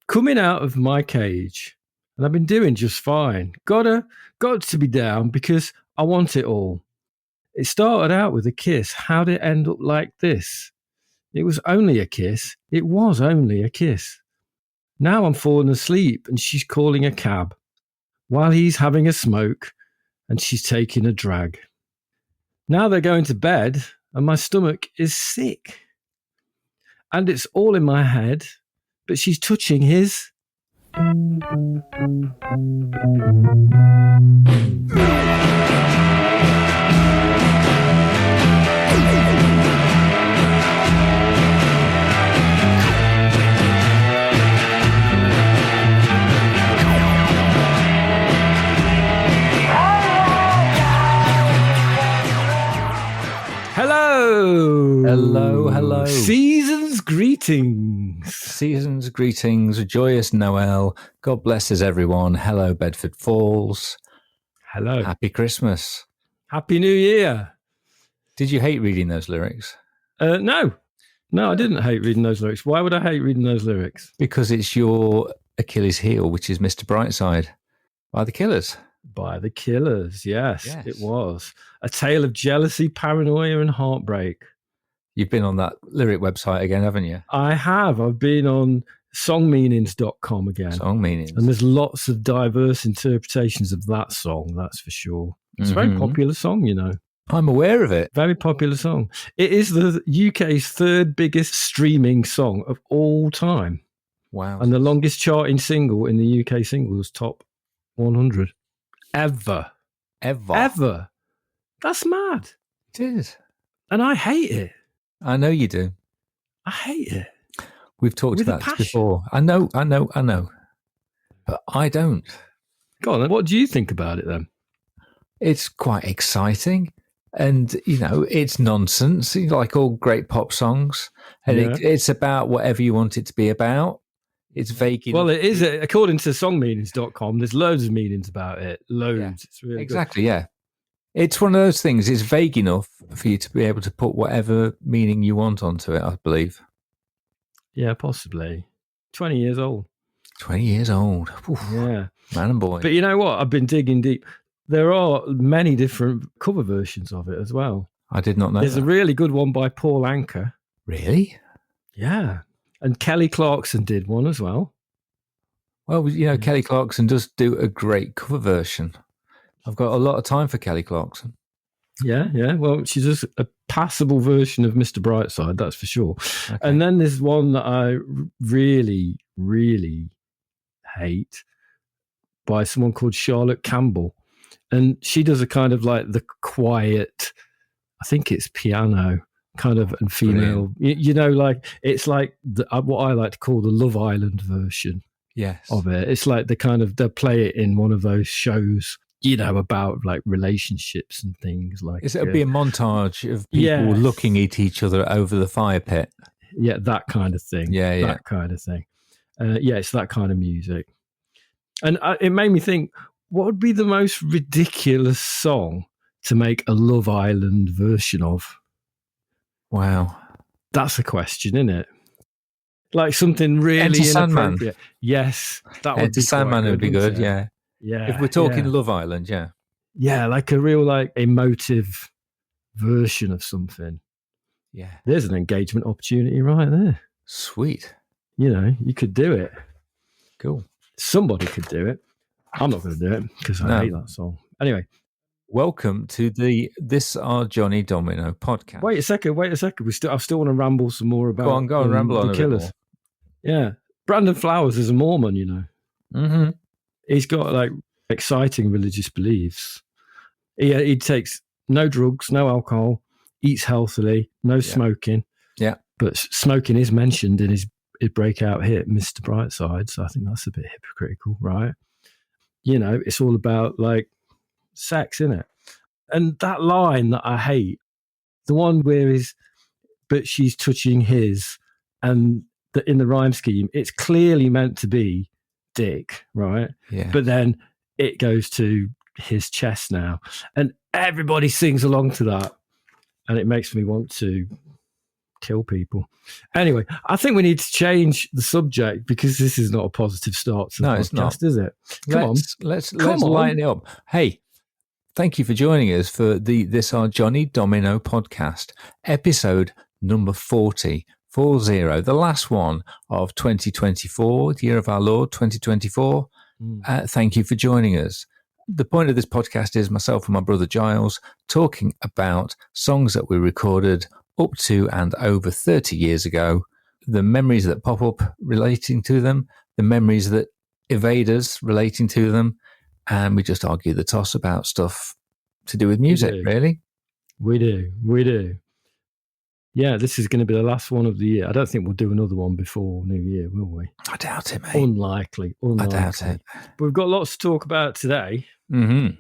coming out of my cage, and I've been doing just fine. Got to be down because I want it all. It started out with a kiss. How did it end up like this? It was only a kiss. It was only a kiss. Now I'm falling asleep and she's calling a cab while he's having a smoke and she's taking a drag. Now they're going to bed and my stomach is sick. And it's all in my head, but she's touching his. Hello. Season's greetings. Season's greetings. A joyous Noel. God blesses everyone. Hello, Bedford Falls. Hello. Happy Christmas. Happy New Year. Did you hate reading those lyrics? No, I didn't hate reading those lyrics. Why would I hate reading those lyrics? Because it's your Achilles heel, which is Mr. Brightside by the Killers. By the Killers, yes, it was. A tale of jealousy, paranoia, and heartbreak. You've been on that lyric website again, haven't you? I have. I've been on songmeanings.com again. Song meanings. And there's lots of diverse interpretations of that song, that's for sure. It's a very popular song, you know. I'm aware of it. Very popular song. It is the UK's third biggest streaming song of all time. Wow. And the longest charting single in the UK singles top 100. Ever. That's mad. It is. And I hate it. I know you do. I hate it. We've talked about this before. I know. But I don't. Go on then. What do you think about it then? It's quite exciting. And, you know, it's nonsense, like all great pop songs. And it's about whatever you want it to be about. It's vague. Well, it is. According to songmeanings.com, there's loads of meanings about it. Loads. Yeah. It's really exactly, good. Yeah. It's one of those things. It's vague enough for you to be able to put whatever meaning you want onto it, I believe. Yeah, possibly. 20 years old. 20 years old. Oof. Yeah. Man and boy. But you know what? I've been digging deep. There are many different cover versions of it as well. I did not know There's a really good one by Paul Anka. Really? Yeah. And Kelly Clarkson did one as well. Well, you know, Kelly Clarkson does do a great cover version. I've got a lot of time for Kelly Clarkson. Yeah. Well, she's just a passable version of Mr. Brightside, that's for sure. Okay. And then there's one that I really, really hate by someone called Charlotte Campbell. And she does a kind of like the quiet, I think it's piano kind of, and female, you know, like it's like what I like to call the Love Island version of it. It's like they'll play it in one of those shows, you know, about like relationships and things like. It'll be a montage of people looking at each other over the fire pit. Yeah, that kind of thing. Yeah. That kind of thing. It's that kind of music. And it made me think, what would be the most ridiculous song to make a Love Island version of? Wow. That's a question, isn't it? Like something really Enter inappropriate. Sandman. Yes, that would be Sandman would be good, yeah. Yeah. If we're talking Love Island, yeah. Yeah, like a real like emotive version of something. Yeah. There's an engagement opportunity right there. Sweet. You know, you could do it. Cool. Somebody could do it. I'm not going to do it because I hate that song. Anyway. Welcome to the This Are Johnny Domino podcast. Wait a second. I still want to ramble some more about Go on, ramble on the Killers. Yeah. Brandon Flowers is a Mormon, you know. Mm-hmm. He's got like exciting religious beliefs. He takes no drugs, no alcohol, eats healthily, no smoking. Yeah. But smoking is mentioned in his breakout hit, Mr. Brightside. So I think that's a bit hypocritical, right? You know, it's all about like sex, isn't it? And that line that I hate, the one where but she's touching his, and in the rhyme scheme, it's clearly meant to be dick, right? Yeah. But then it goes to his chest now, and everybody sings along to that, and it makes me want to kill people. Anyway, I think we need to change the subject because this is not a positive start to the podcast, it's not. is it? Let's lighten it up. Hey, thank you for joining us for the This Are Johnny Domino podcast, episode number 40, the last one of 2024, the year of our Lord, 2024. Thank you for joining us. The point of this podcast is myself and my brother Giles talking about songs that we recorded up to and over 30 years ago, the memories that pop up relating to them, the memories that evade us relating to them, and we just argue the toss about stuff to do with music, really. We do. Yeah, this is going to be the last one of the year. I don't think we'll do another one before New Year, will we? I doubt it, mate. Unlikely. I doubt it. But we've got lots to talk about today. Mm-hmm.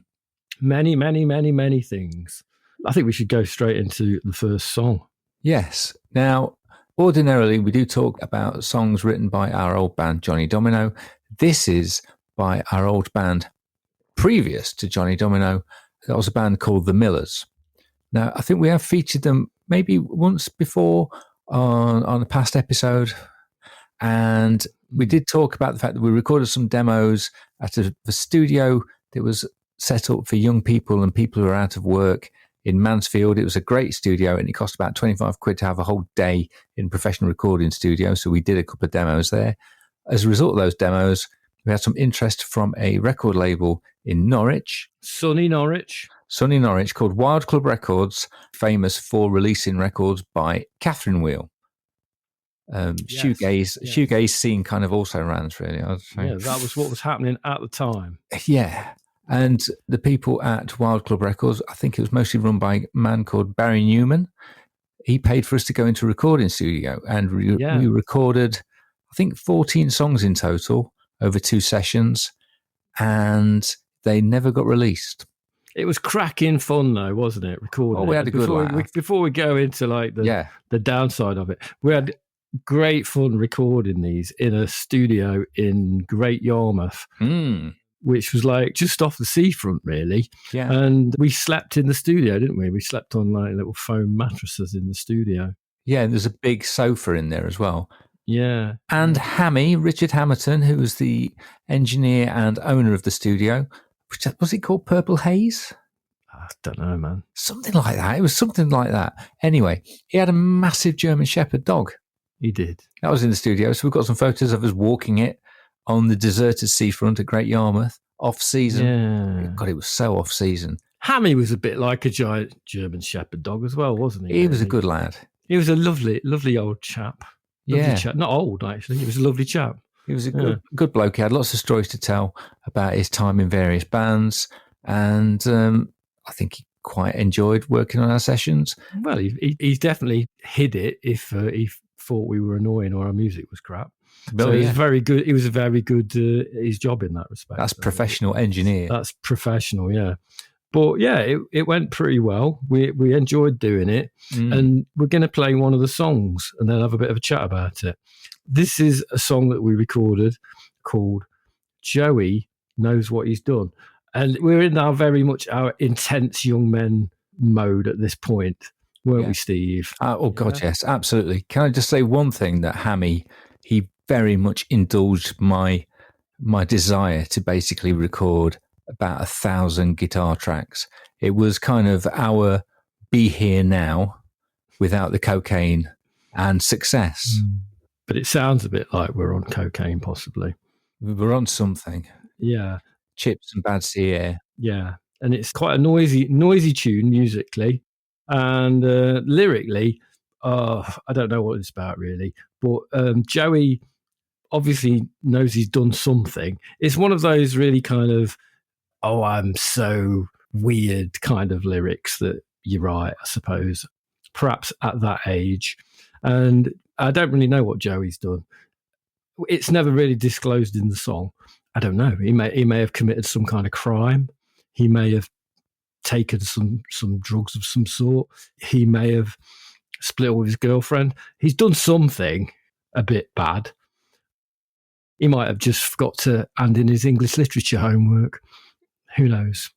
Many things. I think we should go straight into the first song. Yes. Now, ordinarily, we do talk about songs written by our old band, Johnny Domino. This is by our old band previous to Johnny Domino. That was a band called The Millers. Now, I think we have featured them maybe once before on a past episode. And we did talk about the fact that we recorded some demos at a studio that was set up for young people and people who are out of work in Mansfield. It was a great studio and it cost about 25 quid to have a whole day in a professional recording studio. So we did a couple of demos there. As a result of those demos, we had some interest from a record label in Norwich. Sunny Norwich, called Wild Club Records, famous for releasing records by Catherine Wheel. Shoegaze scene kind of also ran, really, I'd say. Yeah, that was what was happening at the time. Yeah. And the people at Wild Club Records, I think it was mostly run by a man called Barry Newman. He paid for us to go into a recording studio and we recorded, I think, 14 songs in total over 2 sessions, and they never got released. It was cracking fun, though, wasn't it? Recording. Oh, we had a good laugh. Before we go into like the downside of it, we had great fun recording these in a studio in Great Yarmouth, which was like just off the seafront, really. Yeah. And we slept in the studio, didn't we? We slept on like little foam mattresses in the studio. Yeah, and there's a big sofa in there as well. Yeah. And Hammy, Richard Hamilton, who was the engineer and owner of the studio, was it called Purple Haze? I don't know, man. Something like that. It was something like that. Anyway, he had a massive German Shepherd dog. He did. That was in the studio. So we've got some photos of us walking it on the deserted seafront at Great Yarmouth, off-season. Yeah. God, it was so off-season. Hammy was a bit like a giant German Shepherd dog as well, wasn't he? He was a good lad. He was a lovely old chap. Lovely chap. Not old, actually. He was a lovely chap. He was a good bloke. He had lots of stories to tell about his time in various bands. And I think he quite enjoyed working on our sessions. Well, he's definitely hid it if he thought we were annoying or our music was crap. So he was very good. He was very good at his job in that respect. That's professional engineer. That's professional, yeah. But yeah, it went pretty well. We enjoyed doing it, and we're going to play one of the songs and then have a bit of a chat about it. This is a song that we recorded called "Joey Knows What He's Done," and we're in our very much our intense young men mode at this point, weren't we, Steve? God, yes, absolutely. Can I just say one thing? That Hammy, he very much indulged my desire to basically record about 1,000 guitar tracks. It was kind of our Be Here Now without the cocaine and success. But it sounds a bit like we're on cocaine, possibly. We're on something. Yeah. Chips and Bad Sea Air. Yeah. And it's quite a noisy tune musically. And lyrically, I don't know what it's about really. But Joey obviously knows he's done something. It's one of those really kind of, oh, I'm so weird kind of lyrics that you write, I suppose, perhaps at that age. And I don't really know what Joey's done. It's never really disclosed in the song. I don't know. He may have committed some kind of crime. He may have taken some drugs of some sort. He may have split up with his girlfriend. He's done something a bit bad. He might have just forgot to hand in his English literature homework. Who knows?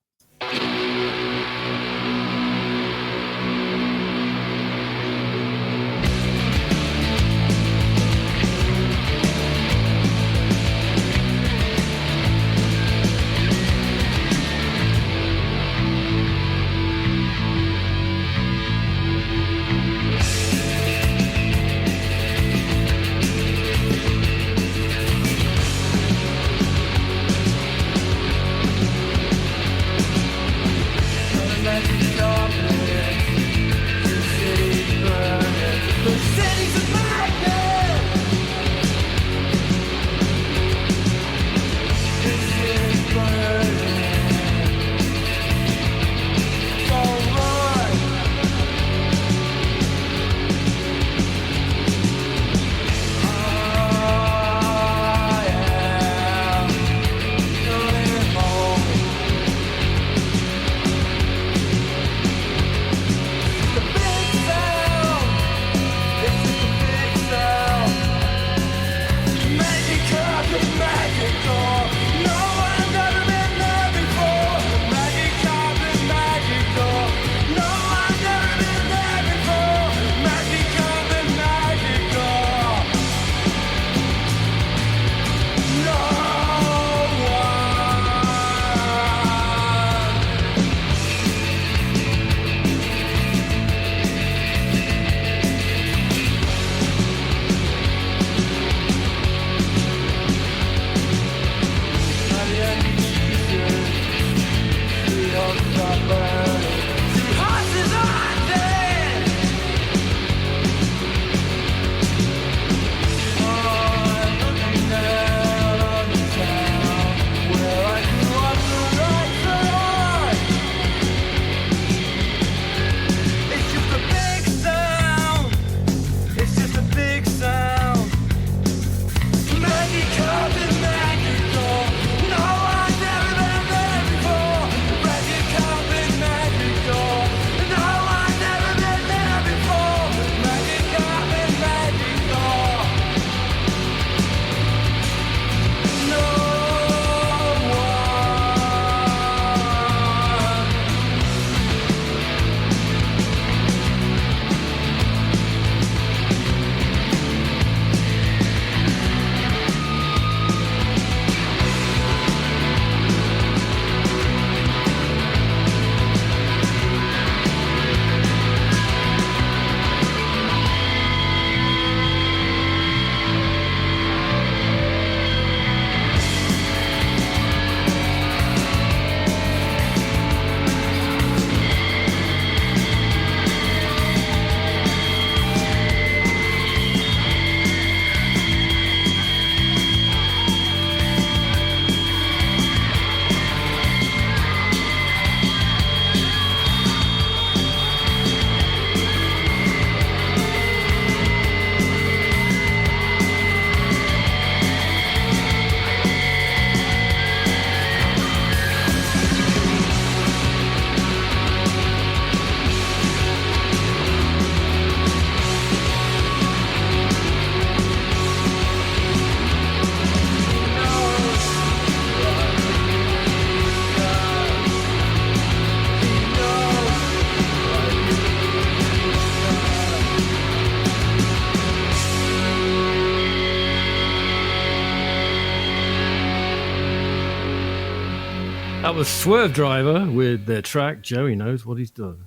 That was Swerve Driver with their track Joey Knows What He's Done.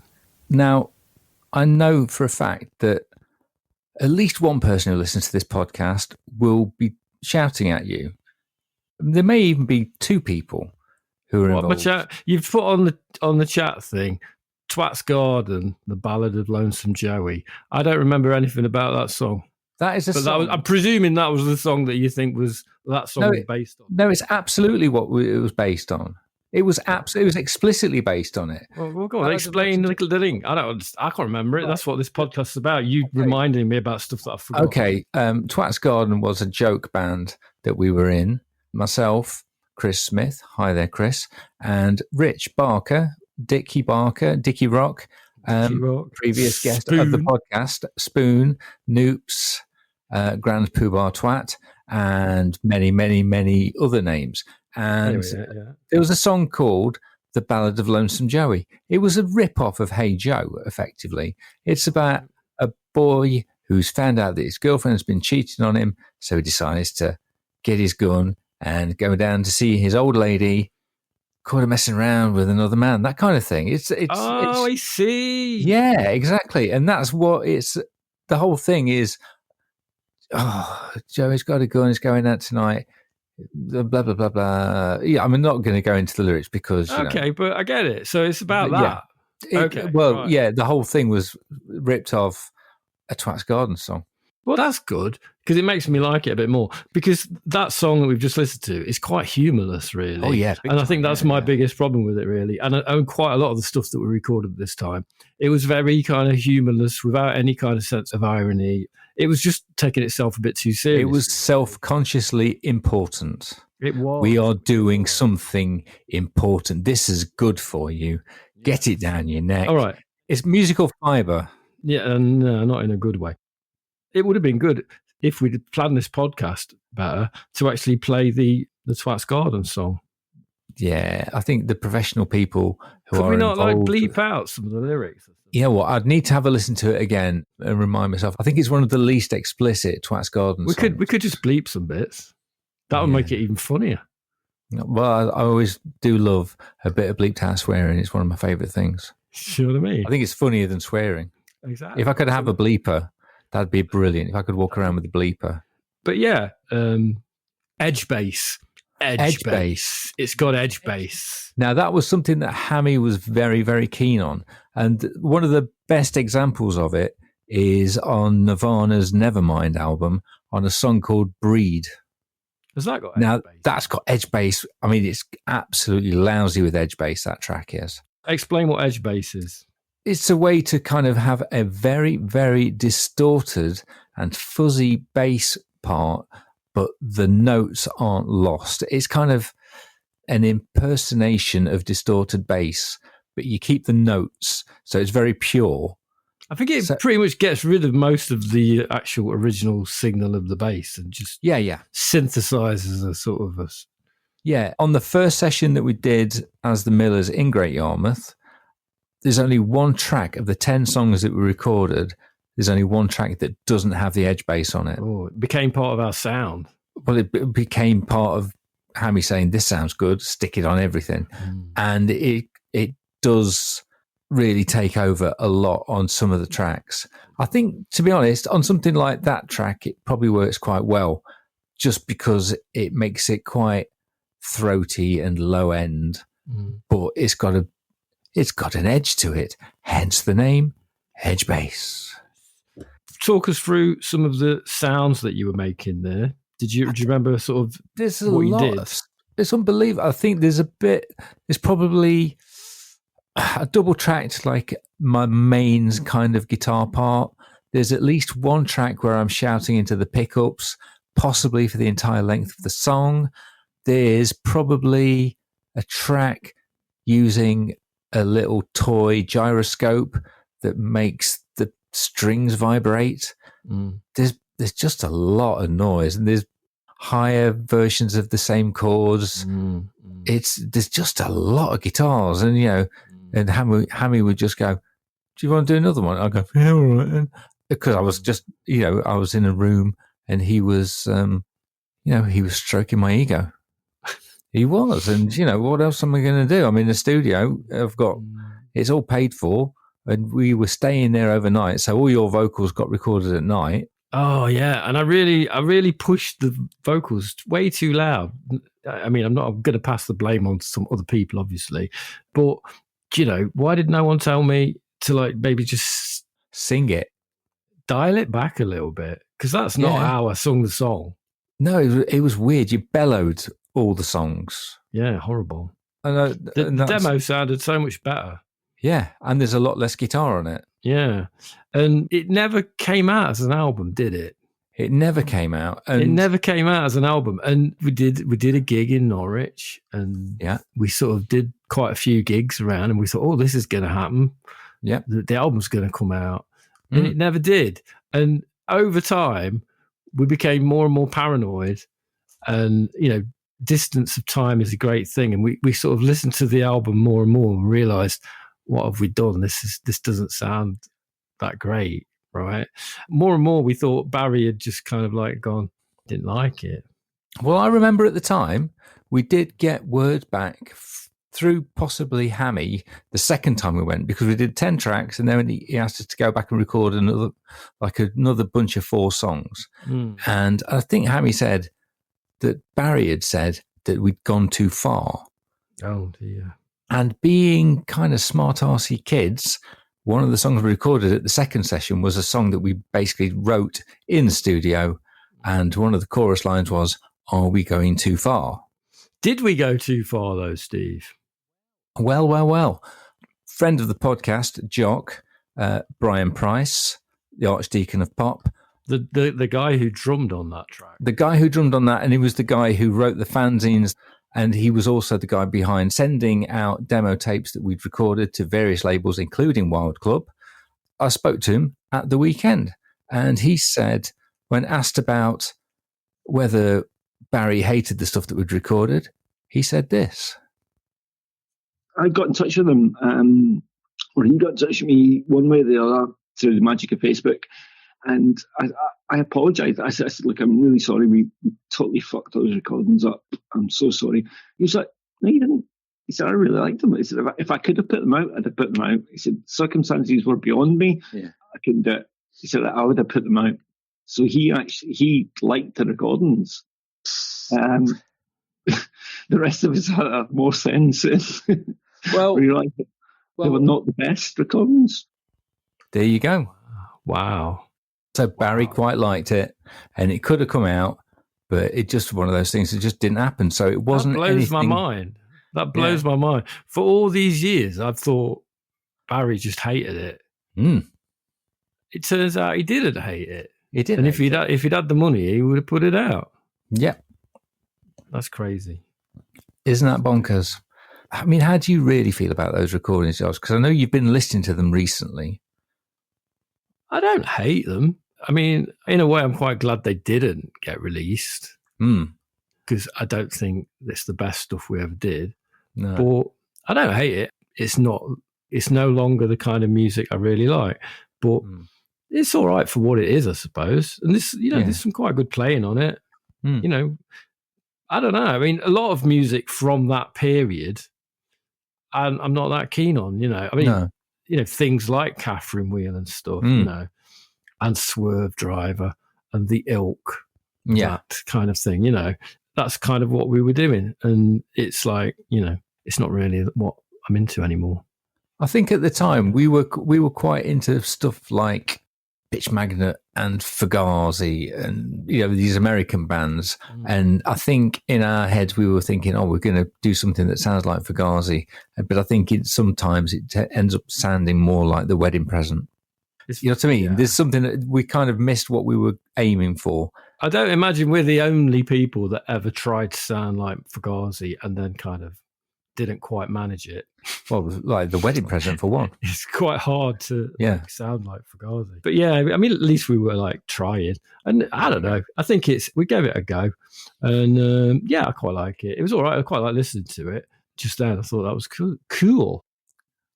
Now, I know for a fact that at least one person who listens to this podcast will be shouting at you. There may even be two people who are involved. You've put on the chat thing, Twat's Garden, the Ballad of Lonesome Joey. I don't remember anything about that song. That is a song. I'm presuming that was the song that you think was based on. No, it's absolutely what it was based on. It was explicitly based on it. Well go on, explain the thing. I can't remember it. That's what this podcast's about. You reminding me about stuff that I forgot. Okay, Twat's Garden was a joke band that we were in. Myself, Chris Smith, hi there, Chris, and Rich Barker, Dickie Rock, previous guest Spoon. of the podcast, Spoon, Noops, Grand Poobah Twat, and many, many, many other names. And there was a song called The Ballad of Lonesome Joey. It was a rip-off of Hey Joe, effectively. It's about a boy who's found out that his girlfriend has been cheating on him, so he decides to get his gun and go down to see his old lady, caught her messing around with another man, that kind of thing. I see. Yeah, exactly. And that's what the whole thing is, Joey's got a gun, he's going out tonight, blah, blah, blah, blah. Yeah, I'm not going to go into the lyrics because, okay, but I get it. So it's about that. Yeah. The whole thing was ripped off a Twat's Garden song. Well, that's good because it makes me like it a bit more because that song that we've just listened to is quite humorless, really. Oh, yeah. And I think that's my biggest problem with it, really. And quite a lot of the stuff that we recorded this time, it was very kind of humorless without any kind of sense of irony. It was just taking itself a bit too serious. It was self-consciously important. It was. We are doing something important. This is good for you. Get it down your neck. All right. It's musical fibre. Yeah, and not in a good way. It would have been good if we'd planned this podcast better to actually play the Twat's Garden song. Yeah, I think the professional people who Could are we not involved, bleep out some of the lyrics? Yeah, well, I'd need to have a listen to it again and remind myself. I think it's one of the least explicit Twat's Garden songs. We could just bleep some bits. That would make it even funnier. Well, I always do love a bit of bleeped out swearing. It's one of my favourite things. You know what I mean? I think it's funnier than swearing. Exactly. If I could have a bleeper, that'd be brilliant. If I could walk around with a bleeper. But yeah, edge bass. Edge bass. It's got edge bass. Now, that was something that Hammy was very, very keen on. And one of the best examples of it is on Nirvana's Nevermind album on a song called Breed. Has that got edge now, bass? That's got edge bass. I mean, it's absolutely lousy with edge bass, that track is. Explain what edge bass is. It's a way to kind of have a very, very distorted and fuzzy bass part, but the notes aren't lost. It's kind of an impersonation of distorted bass, but you keep the notes, so it's very pure. I think it pretty much gets rid of most of the actual original signal of the bass and just synthesizes a sort of a... Yeah, on the first session that we did as the Millers in Great Yarmouth, there's only one track of the 10 songs that we recorded. There's only one track that doesn't have the edge bass on it. Oh, it became part of our sound. Well, it became part of Hammy saying, this sounds good, stick it on everything. And it does really take over a lot on some of the tracks. I think, to be honest, on something like that track, it probably works quite well just because it makes it quite throaty and low end, but it's got an edge to it, hence the name edge bass. Talk us through some of the sounds that you were making there. Do you remember sort of what you did? It's unbelievable. I think there's probably a double tracked, like my main kind of guitar part. There's at least one track where I'm shouting into the pickups, possibly for the entire length of the song. There's probably a track using a little toy gyroscope that makes the strings vibrate. There's just a lot of noise, and there's higher versions of the same chords. There's just a lot of guitars, and and Hammy would just go, "Do you want to do another one?" I'd go, "Yeah, all right." Because I was just, I was in a room, and he was, he was stroking my ego. He was. And, what else am I going to do? I'm in the studio. It's all paid for. And we were staying there overnight. So all your vocals got recorded at night. Oh, yeah. And I really pushed the vocals way too loud. I mean, I'm not going to pass the blame on to some other people, obviously. But, why did no one tell me to maybe just sing it? Dial it back a little bit. Because that's not how I sung the song. No, it was weird. You bellowed all the songs. Yeah, horrible. The demo sounded so much better. Yeah, and there's a lot less guitar on it. Yeah, and it never came out as an album, did it? It never came out. It never came out as an album. And we did a gig in Norwich, and we sort of did quite a few gigs around, and we thought, oh, this is going to happen. Yeah, the album's going to come out, and it never did. And over time, we became more and more paranoid, and distance of time is a great thing. And we sort of listened to the album more and more and realized, what have we done? This doesn't sound that great, right? More and more we thought Barry had just kind of gone, didn't like it. Well, I remember at the time we did get word back through possibly Hammy the second time we went, because we did 10 tracks and then he asked us to go back and record another bunch of 4 songs. And I think Hammy said that Barry had said that we'd gone too far. Oh dear. And being kind of smart-arsey kids, one of the songs we recorded at the second session was a song that we basically wrote in the studio. And one of the chorus lines was, "Are we going too far?" Did we go too far though, Steve? Well. Friend of the podcast, Jock, Brian Price, the Archdeacon of Pop. The guy who drummed on that track. The guy who drummed on that, and he was the guy who wrote the fanzines. And he was also the guy behind sending out demo tapes that we'd recorded to various labels, including Wild Club. I spoke to him at the weekend, and he said, when asked about whether Barry hated the stuff that we'd recorded, he said this. I got in touch with him, or he got in touch with me one way or the other through the magic of Facebook. And I apologized. I said, look, I'm really sorry. We totally fucked those recordings up. I'm so sorry. He was like, no, you didn't. He said, I really liked them. He said, if I could have put them out, I'd have put them out. He said, circumstances were beyond me. Yeah. I couldn't do it. He said, I would have put them out. So he liked the recordings. The rest of us had more sense. Well, they were not the best recordings. There you go. Wow. So Barry quite liked it, and it could have come out, but it just one of those things that just didn't happen. So it wasn't. That blows anything... my mind. That blows my mind. For all these years, I've thought Barry just hated it. It turns out he didn't hate it. He did. And if he'd had the money, he would have put it out. Yeah, that's crazy. Isn't that bonkers? I mean, how do you really feel about those recordings, Josh? Because I know you've been listening to them recently. I don't hate them. I mean, in a way, I'm quite glad they didn't get released because I don't think it's the best stuff we ever did. No. But I don't hate it. It's no longer the kind of music I really like, but it's all right for what it is, I suppose. And this, there's some quite good playing on it. I don't know. I mean, a lot of music from that period, I'm not that keen on, I mean, things like Catherine Wheel and stuff, and Swerve Driver and The Ilk, that kind of thing, that's kind of what we were doing. And it's like, it's not really what I'm into anymore. I think at the time we were quite into stuff like Pitch Magnet and Fugazi and these American bands, and I think in our heads we were thinking, we're going to do something that sounds like Fugazi, but I think sometimes it ends up sounding more like The Wedding Present. You know what I mean? Yeah. There's something that we kind of missed what we were aiming for. I don't imagine we're the only people that ever tried to sound like Fugazi and then kind of didn't quite manage it. Well, like The Wedding Present for one. It's quite hard to sound like Fugazi. But yeah, I mean, at least we were trying. And I don't know. I think we gave it a go. And I quite like it. It was all right. I quite like listening to it. Just then I thought that was cool.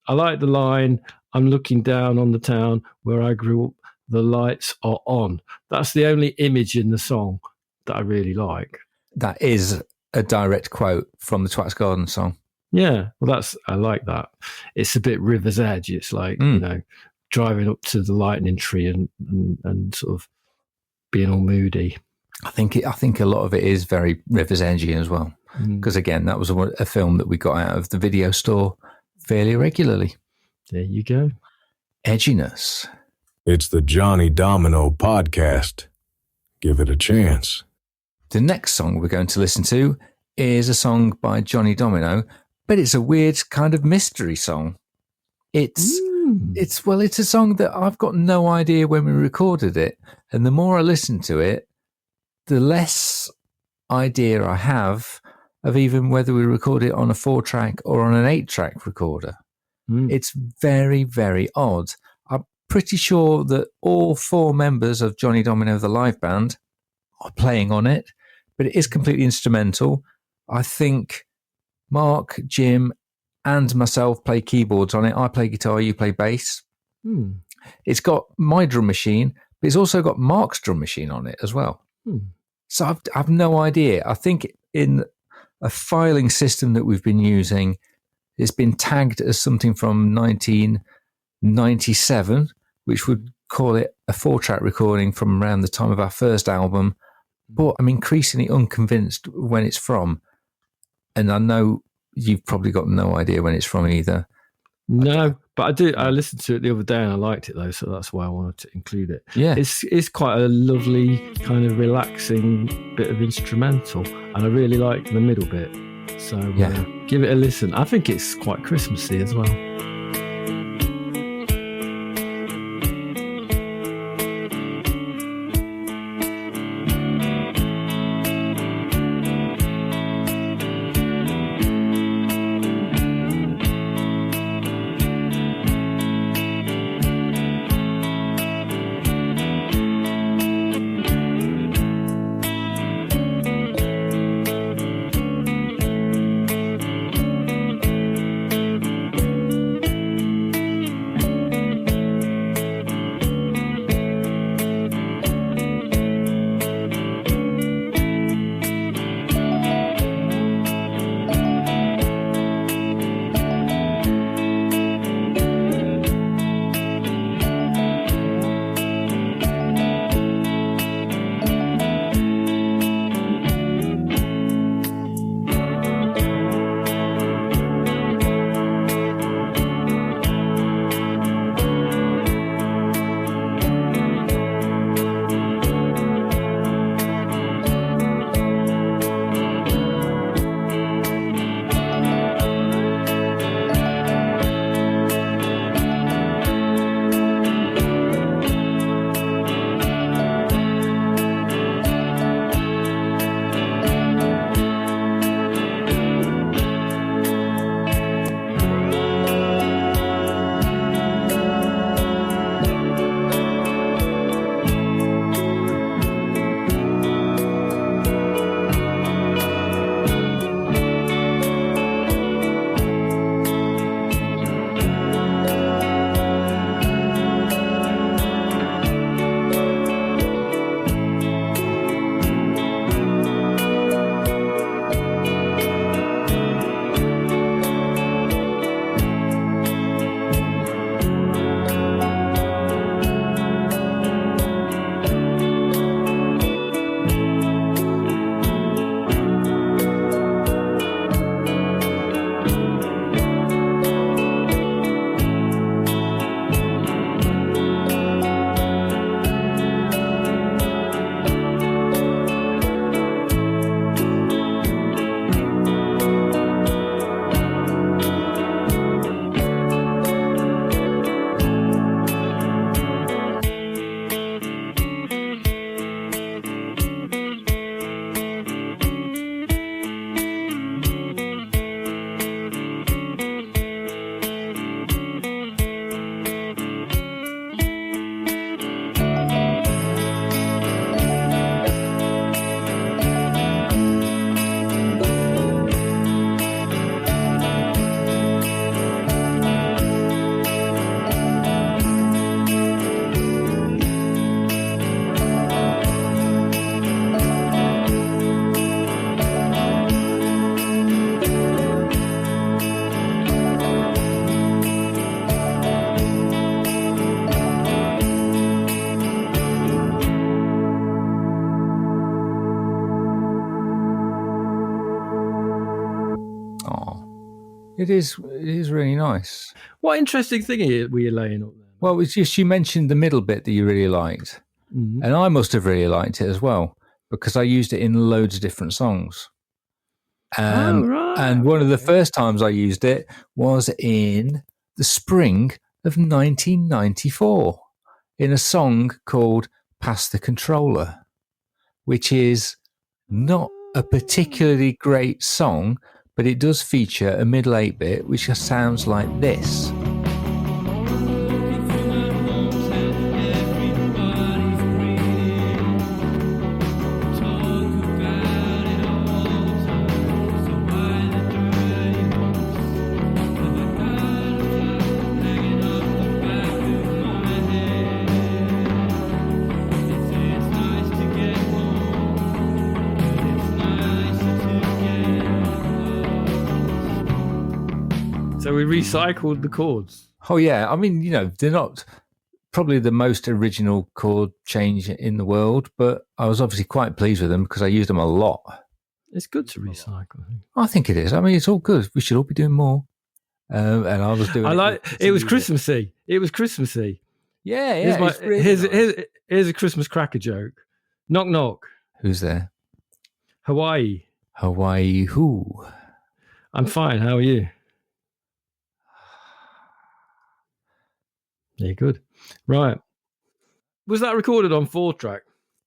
I like the line, I'm looking down on the town where I grew up. The lights are on. That's the only image in the song that I really like. That is a direct quote from the Twats Garden song. Yeah, well, I like that. It's a bit River's Edge. It's like, driving up to the lightning tree and sort of being all moody. I think a lot of it is very River's Edgy as well. Because again, that was a film that we got out of the video store fairly regularly. There you go. Edginess. It's the Johnny Domino podcast. Give it a chance. The next song we're going to listen to is a song by Johnny Domino, but it's a weird kind of mystery song. It's a song that I've got no idea when we recorded it. And the more I listen to it, the less idea I have of even whether we record it on a 4-track or on an 8-track recorder. It's very, very odd. I'm pretty sure that all 4 members of Johnny Domino, the live band, are playing on it, but it is completely instrumental. I think Mark, Jim, and myself play keyboards on it. I play guitar, you play bass. It's got my drum machine, but it's also got Mark's drum machine on it as well. So I've no idea. I think in a filing system that we've been using, it's been tagged as something from 1997, which would call it a 4-track recording from around the time of our first album. But I'm increasingly unconvinced when it's from. And I know you've probably got no idea when it's from either. No, but I do. I listened to it the other day and I liked it though, so that's why I wanted to include it. Yeah, it's quite a lovely kind of relaxing bit of instrumental, and I really like the middle bit. So give it a listen. I think it's quite Christmassy as well. It is really nice. What interesting thing were you laying up there? Well, it's just you mentioned the middle bit that you really liked. Mm-hmm. And I must have really liked it as well because I used it in loads of different songs. Right. And one of the first times I used it was in the spring of 1994 in a song called Pass the Controller, which is not a particularly great song, but it does feature a middle 8-bit which sounds like this. So we recycled the chords. Oh, yeah. I mean, they're not probably the most original chord change in the world, but I was obviously quite pleased with them because I used them a lot. It's good to recycle. I think it is. I mean, it's all good. We should all be doing more. And I was doing it was Christmassy. It was Christmassy. Yeah. Here's a Christmas cracker joke. Knock, knock. Who's there? Hawaii. Hawaii who? I'm fine. How are you? Yeah, good. Right. Was that recorded on 4-track?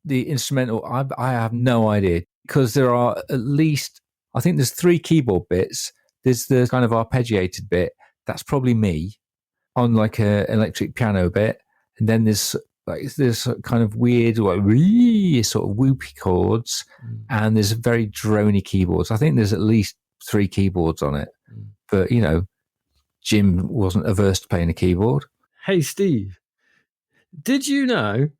The instrumental, I have no idea because there are at least, I think there's 3 keyboard bits. There's the kind of arpeggiated bit. That's probably me on like a electric piano bit. And then there's kind of weird, sort of whoopy chords. And there's very drony keyboards. I think there's at least 3 keyboards on it. But, Jim wasn't averse to playing a keyboard. Hey, Steve, did you know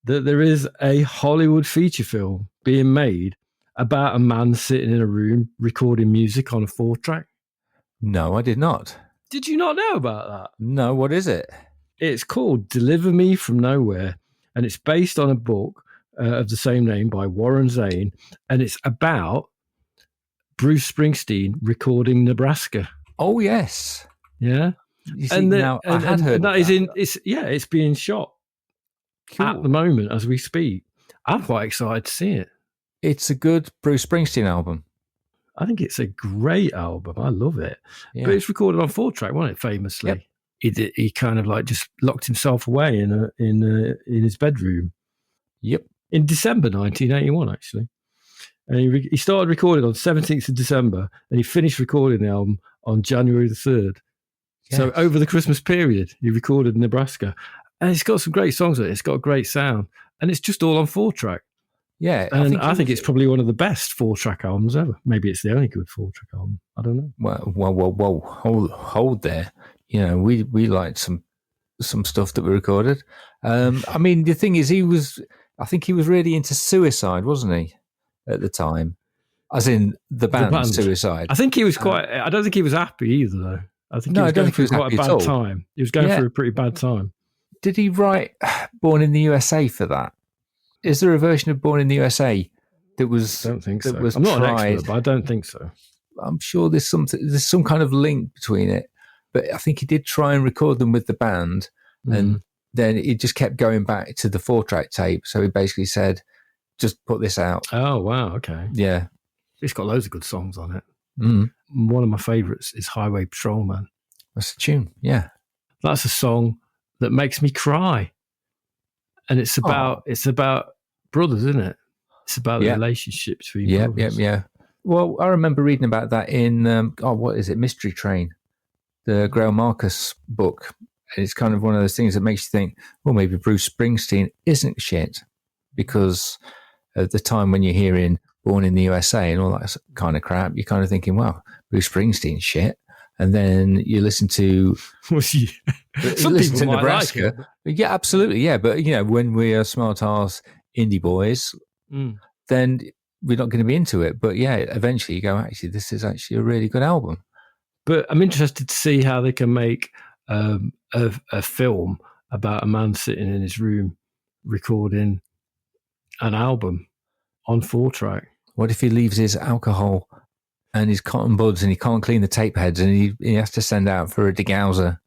that there is a Hollywood feature film being made about a man sitting in a room recording music on a 4-track? No, I did not. Did you not know about that? No, what is it? It's called Deliver Me From Nowhere, and it's based on a book of the same name by Warren Zane, and it's about Bruce Springsteen recording Nebraska. Oh, yes. Yeah. You see, I had heard that is in. It's being shot at the moment as we speak. I'm quite excited to see it. It's a good Bruce Springsteen album. I think it's a great album. I love it. Yeah. But it's recorded on 4-track, wasn't it? Famously, yep. He kind of like just locked himself away in his bedroom. Yep. In December 1981, actually, and he started recording on 17th of December, and he finished recording the album on January the 3rd. Yes. So over the Christmas period, he recorded Nebraska. And it's got some great songs on it. It's got a great sound. And it's just all on 4-track. Yeah. And I think it's probably one of the best 4-track albums ever. Maybe it's the only good 4-track album. I don't know. Whoa. Hold there. We liked some stuff that we recorded. I mean, the thing is, I think he was really into Suicide, wasn't he, at the time? As in the band Suicide. I think he was I don't think he was happy either, though. I think he was going through quite a bad time. He was going through a pretty bad time. Did he write Born in the USA for that? Is there a version of Born in the USA that was? I don't think so. I'm not an expert, but I don't think so. I'm sure there's some kind of link between it. But I think he did try and record them with the band, and then he just kept going back to the 4-track tape. So he basically said, just put this out. Oh, wow. Okay. Yeah. It's got loads of good songs on it. Mm. One of my favourites is Highway Patrolman. That's a tune, yeah. That's a song that makes me cry. And it's about brothers, isn't it? It's about the relationship between brothers. Yeah. Well, I remember reading about that in, what is it, Mystery Train, the Grail Marcus book. And it's kind of one of those things that makes you think, well, maybe Bruce Springsteen isn't shit, because at the time when you're hearing Born in the USA and all that kind of crap, you're kind of thinking, well, Bruce Springsteen's shit. And then you listen to Nebraska. Like yeah, absolutely. Yeah. But, when we are smart ass indie boys, then we're not going to be into it. But yeah, eventually you go, actually, this is actually a really good album. But I'm interested to see how they can make a film about a man sitting in his room recording an album on 4-track. What if he leaves his alcohol and his cotton buds, and he can't clean the tape heads, and he has to send out for a degauser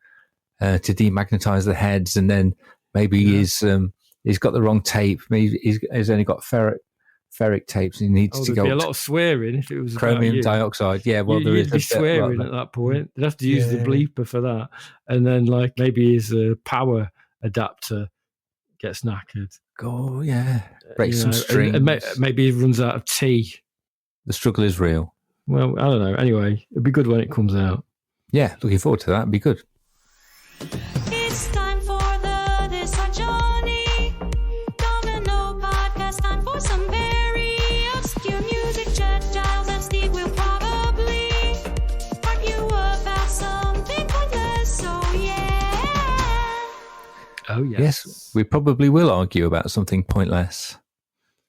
to demagnetize the heads, and then maybe he's got the wrong tape. Maybe he's only got ferric tapes. And he needs to go. There'd be a lot of swearing if it was chromium dioxide. Yeah, well, there is. You'd be swearing at that point. They'd have to use the bleeper for that, and then like maybe his power adapter gets knackered. Oh yeah, break some strings. And maybe he runs out of tea. The struggle is real. Well, I don't know. Anyway, it'll be good when it comes out. Yeah, looking forward to that. It'll be good. It's time for the This Are Johnny Domino podcast. Time for some very obscure music. Judge Giles and Steve will probably argue about something pointless. So yeah. Oh yes. Yes, we probably will argue about something pointless.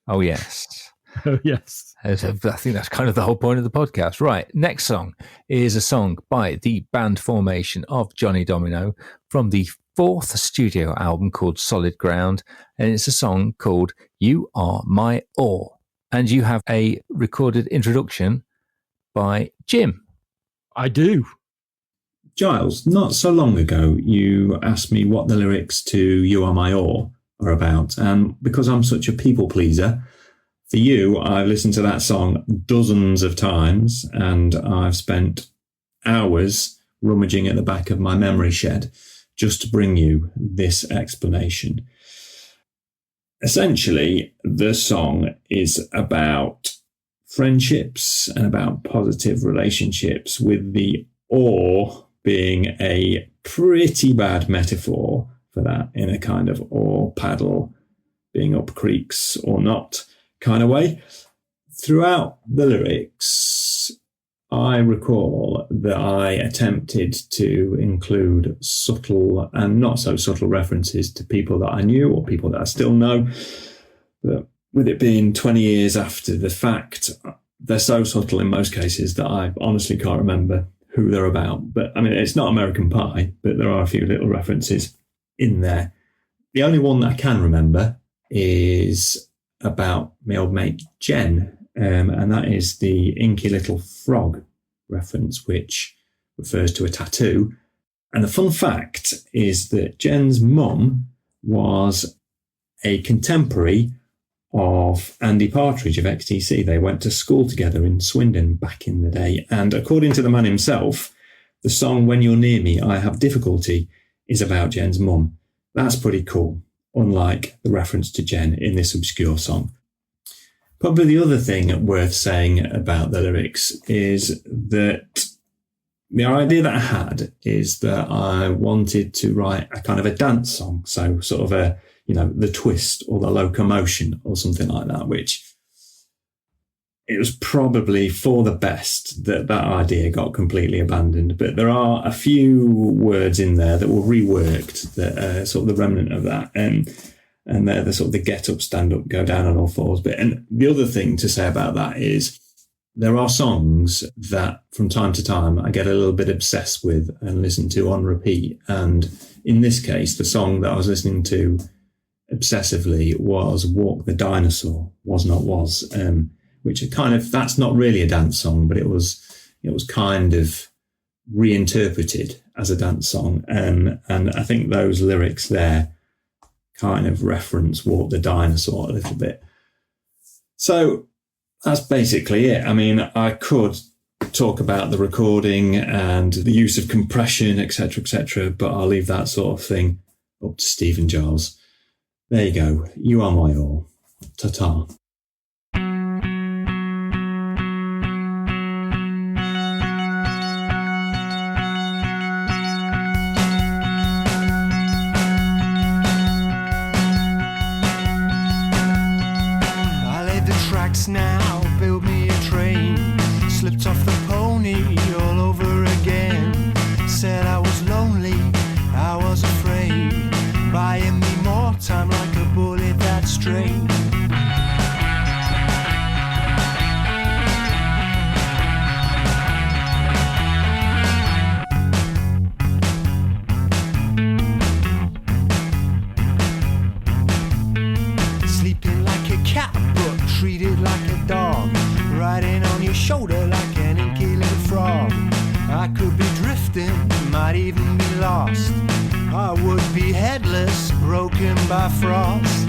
Oh yes. Oh yes. I think that's kind of the whole point of the podcast. Right. Next song is a song by the band formation of Johnny Domino from the 4th studio album called Solid Ground. And it's a song called You Are My All. And you have a recorded introduction by Jim. I do. Giles, not so long ago, you asked me what the lyrics to You Are My All are about. And because I'm such a people pleaser, for you, I've listened to that song dozens of times, and I've spent hours rummaging at the back of my memory shed just to bring you this explanation. Essentially, the song is about friendships and about positive relationships, with the oar being a pretty bad metaphor for that, in a kind of oar paddle being up creeks or not kind of way. Throughout the lyrics, I recall that I attempted to include subtle and not so subtle references to people that I knew or people that I still know. But with it being 20 years after the fact, they're so subtle in most cases that I honestly can't remember who they're about. But I mean, it's not American Pie, but there are a few little references in there. The only one that I can remember is about my old mate Jen, and that is the Inky Little Frog reference, which refers to a tattoo. And the fun fact is that Jen's mum was a contemporary of Andy Partridge of XTC. They went to school together in Swindon back in the day. And according to the man himself, the song When You're Near Me, I Have Difficulty is about Jen's mum. That's pretty cool, unlike the reference to Jen in this obscure song. Probably the other thing worth saying about the lyrics is that the idea that I had is that I wanted to write a kind of a dance song. So sort of a, the twist or the locomotion or something like that, which it was probably for the best that idea got completely abandoned. But there are a few words in there that were reworked that are sort of the remnant of that. And they're the sort of the get up, stand up, go down on all fours bit. And the other thing to say about that is there are songs that from time to time I get a little bit obsessed with and listen to on repeat. And in this case, the song that I was listening to obsessively was Walk the Dinosaur, Was Not Was, which are kind of, that's not really a dance song, but it was kind of reinterpreted as a dance song. And I think those lyrics there kind of reference Walk the Dinosaur a little bit. So that's basically it. I mean, I could talk about the recording and the use of compression, etc., but I'll leave that sort of thing up to Steve and Giles. There you go. You Are My All. Ta-ta. Now build me a train, slipped off the pony all over again, said I was lonely, I was afraid, buying me more time like a bullet that's straight. Sleeping like a cat, treated like a dog, riding on your shoulder like an could be drifting, might even be lost. I would be headless, broken by frost.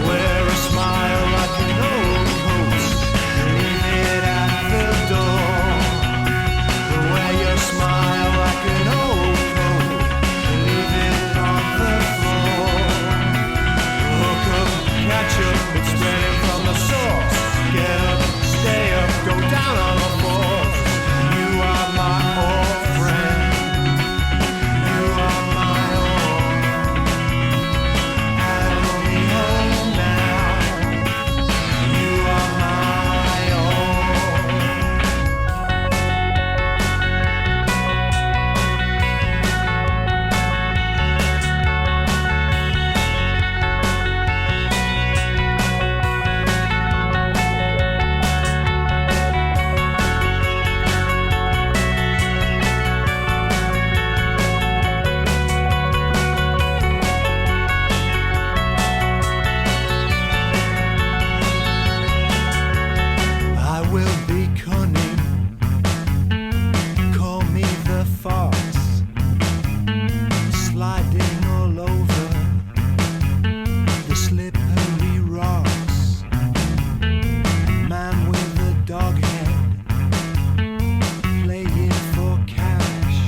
Wear a smile like an old coat, leave it at the door. Wear your smile like an old coat, leave it on the floor. Hook up, catch up, it's spreading from the source. Get up, stay up, go down on the fours. You are my old friend. You are my own. Handle me home now. You are my own. I will be cunning. Call me the fox, sliding all over the slippery rocks. Man with a dog head, playing for cash.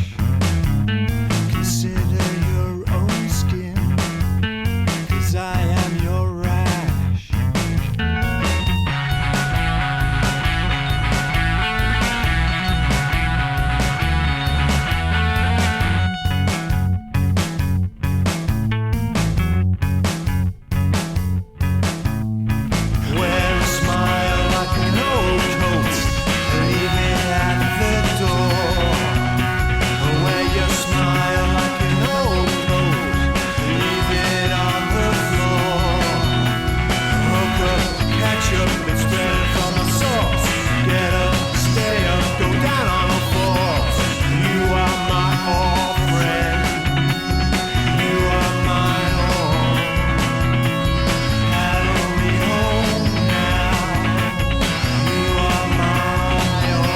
Consider your own skin, 'cause I am your rash. Wear a smile like an old coat, leave it at the door. Wear your smile like an old coat, leave it on the floor. Hook up, catch up, it's spreading from the source. Get up, stay up, go down on the fours. You are my old friend. You are my own. Handle me home now. You are my own.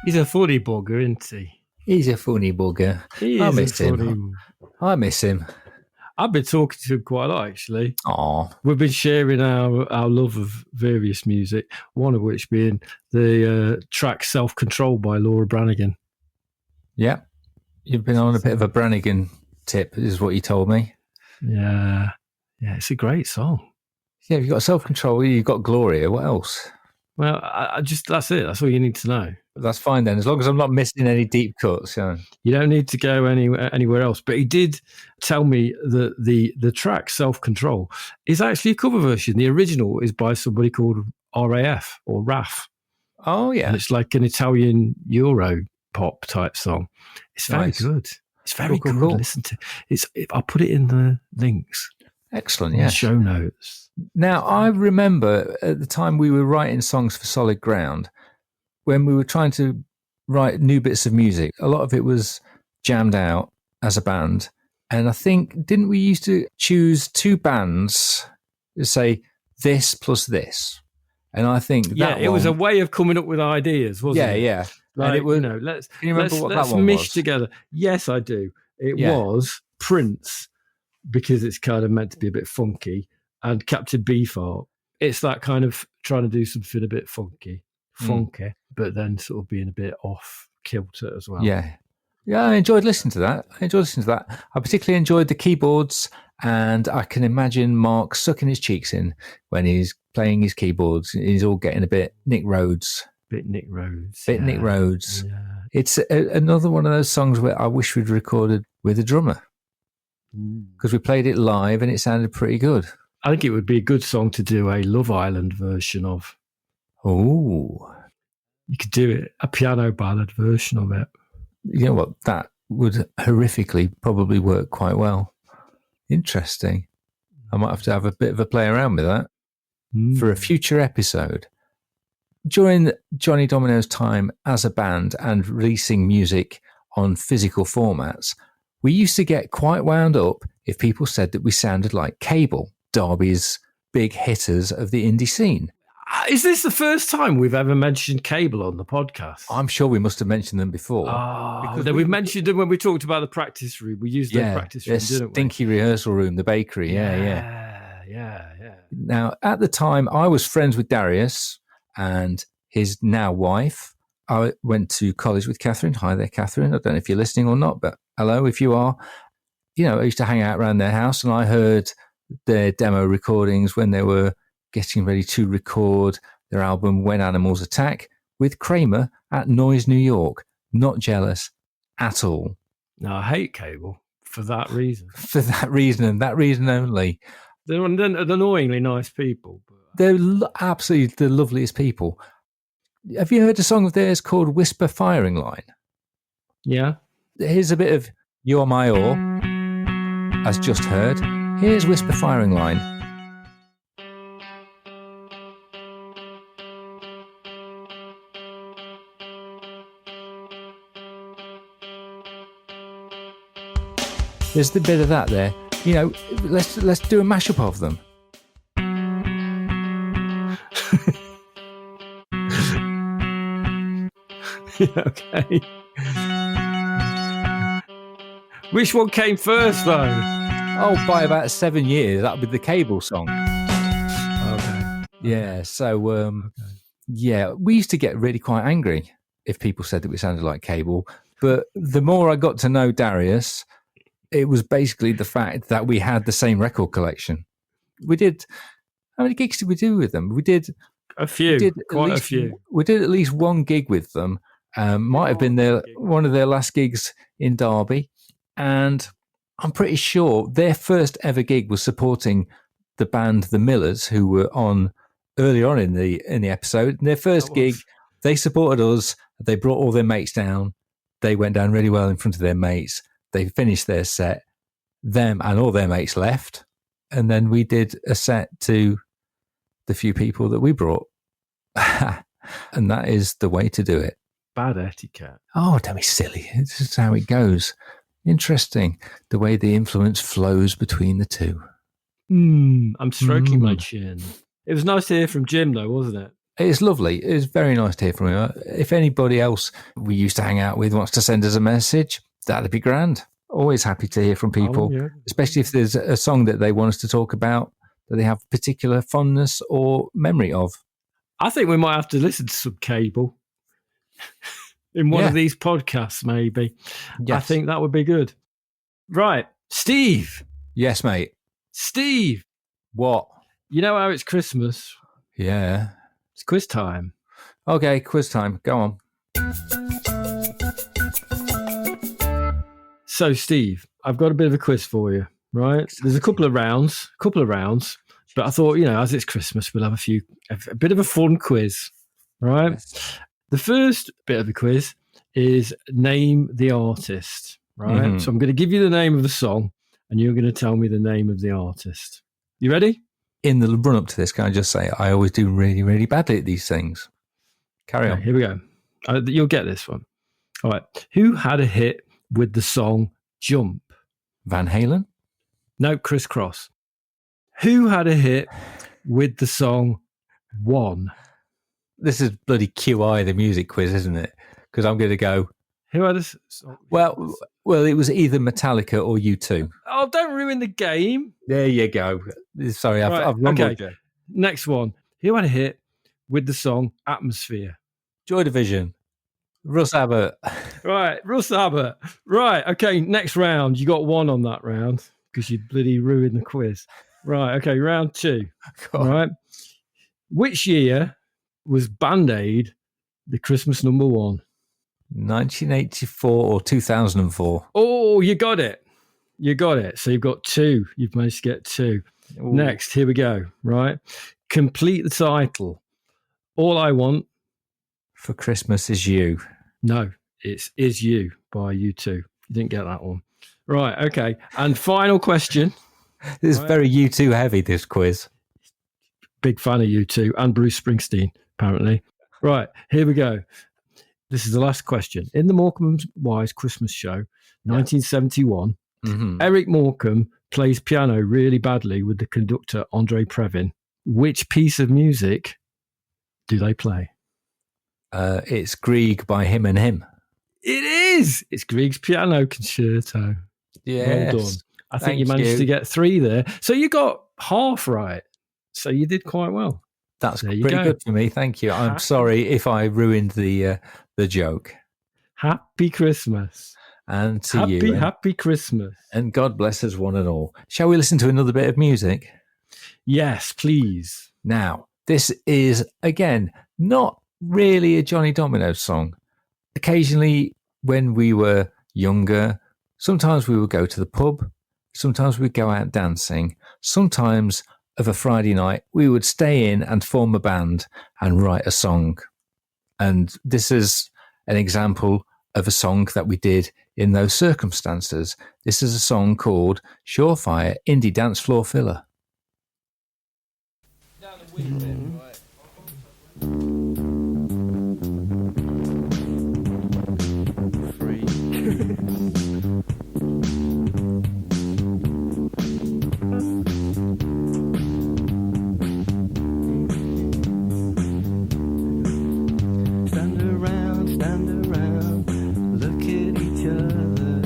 He's a funny bugger, isn't he? He's a funny bugger. He I is a miss him. funny- I miss him. I've been talking to him quite a lot, actually. Aw. We've been sharing our love of various music, one of which being the track Self-Control by Laura Branigan. Yeah. You've been on a bit of a Brannigan tip, is what you told me. Yeah. Yeah, it's a great song. Yeah, you've got self-control, you've got Gloria. What else? Well, I just that's it. That's all you need to know. That's fine then, as long as I'm not missing any deep cuts. Yeah. You don't need to go anywhere else. But he did tell me that the track Self-Control is actually a cover version. The original is by somebody called RAF or RAF. Oh, yeah. And it's like an Italian Euro pop type song. It's very Nice. good. It's very Cool, good. cool. Listen to I'll put it in the links. Excellent, in yeah. the show notes. Now, I remember at the time we were writing songs for Solid Ground, when we were trying to write new bits of music, a lot of it was jammed out as a band. And I think, didn't we used to choose 2 bands to say this plus this? And I think that it was a way of coming up with ideas, wasn't it? Yeah. Like, and it was, let's can you remember what let's that one mish was? together. Yes, I do. It was Prince, because it's kind of meant to be a bit funky, and Captain Beefheart. It's that kind of trying to do something a bit funky, but then sort of being a bit off kilter as well. Yeah, I enjoyed listening to that. I particularly enjoyed the keyboards, and I can imagine Mark sucking his cheeks in when he's playing his keyboards. He's all getting a bit Nick Rhodes. Nick Rhodes. Yeah. Yeah. It's another one of those songs where I wish we'd recorded with a drummer, because we played it live and it sounded pretty good. I think it would be a good song to do a Love Island version of. Oh, you could do it, a piano ballad version of it. You know what? That would horrifically probably work quite well. Interesting. I might have a bit of a play around with that for a future episode. During Johnny Domino's time as a band and releasing music on physical formats, we used to get quite wound up if people said that we sounded like Cable, Derby's big hitters of the indie scene. Is this the first time we've ever mentioned Cable on the podcast? I'm sure we must have mentioned them before. Because we've mentioned them when we talked about the practice room. We used their practice room, didn't we? Stinky rehearsal room, the bakery. Yeah. Now, at the time, I was friends with Darius and his now wife. I went to college with Catherine. Hi there, Catherine. I don't know if you're listening or not, but hello if you are. You know, I used to hang out around their house, and I heard their demo recordings when they were getting ready to record their album When Animals Attack with Kramer at Noise, New York. Not jealous at all. No, I hate Cable for that reason. For that reason and that reason only. They're annoyingly nice people. But they're absolutely the loveliest people. Have you heard a song of theirs called Whisper Firing Line? Yeah. Here's a bit of You're My All, as just heard. Here's Whisper Firing Line. There's the bit of that there. You know, let's do a mashup of them. Okay. Which one came first, though? Oh, by about 7 years, that would be the Cable song. Okay. Yeah. So, yeah, we used to get really quite angry if people said that we sounded like Cable. But the more I got to know Darius, it was basically the fact that we had the same record collection. We did. How many gigs did we do with them? We did a few. Quite a few. We did at least one gig with them. Might have been one of their last gigs in Derby, and I'm pretty sure their first ever gig was supporting the band The Millers, who were on earlier on in the episode. And their first gig, they supported us. They brought all their mates down. They went down really well in front of their mates. They finished their set. Them and all their mates left, and then we did a set to the few people that we brought, and that is the way to do it. Bad etiquette. Oh, don't be silly. This is how it goes. Interesting, the way the influence flows between the two. I'm stroking my chin. It was nice to hear from Jim, though, wasn't it? It's lovely. It's very nice to hear from him. If anybody else we used to hang out with wants to send us a message, that'd be grand. Always happy to hear from people, especially if there's a song that they want us to talk about that they have particular fondness or memory of. I think we might have to listen to some Cable in one of these podcasts, maybe. Yes. I think that would be good. Right. Steve. Yes, mate. Steve. What? You know how it's Christmas? Yeah. It's quiz time. Okay, quiz time. Go on. So, Steve, I've got a bit of a quiz for you, right? There's a couple of rounds, but I thought, you know, as it's Christmas, we'll have a bit of a fun quiz, right? Yes. The first bit of the quiz is name the artist, right? Mm-hmm. So I'm going to give you the name of the song, and you're going to tell me the name of the artist. You ready? In the run-up to this, can I just say, I always do really, really badly at these things. Carry on. Here we go. You'll get this one. All right. Who had a hit with the song Jump? Van Halen? No, Criss Cross. Who had a hit with the song One? This is bloody QI, the music quiz, isn't it? Because I'm going to go. Who had a Well, it was either Metallica or U2. Oh, don't ruin the game. There you go. Sorry, Right, I've rumbled okay. you. Next one. Who had a hit with the song Atmosphere? Joy Division. Russ Abbott. Right, Russ Abbott. Right, okay, next round. You got one on that round because you bloody ruined the quiz. Right, okay, round 2. All right. Which year was Band-Aid the Christmas number 1? 1984 or 2004. Oh, you got it. You got it. So you've got 2. You've managed to get 2. Ooh. Next, here we go. Right. Complete the title. All I Want For Christmas Is You. No, it's Is You by U2. You didn't get that one. Right, okay. And final question. This is very U2 heavy, this quiz. Big fan of U2 and Bruce Springsteen, apparently. Right, here we go. This is the last question. In the Morecambe Wise Christmas show, 1971, Eric Morecambe plays piano really badly with the conductor Andre Previn. Which piece of music do they play? It's Grieg by Him and Him. It is. It's Grieg's Piano Concerto. Yes. Well done. I think Thank you managed you. to get 3 there. So you got half right. So you did quite well. That's There you pretty go. good for me. Thank you. I'm sorry if I ruined the joke. Happy Christmas. And to you. Happy Christmas. And God bless us one and all. Shall we listen to another bit of music? Yes, please. Now, this is, again, not really a Johnny Domino song. Occasionally, when we were younger, sometimes we would go to the pub, sometimes we'd go out dancing, sometimes of a Friday night, we would stay in and form a band and write a song. And this is an example of a song that we did in those circumstances. This is a song called Surefire Indie Dance Floor Filler. Stand around, look at each other,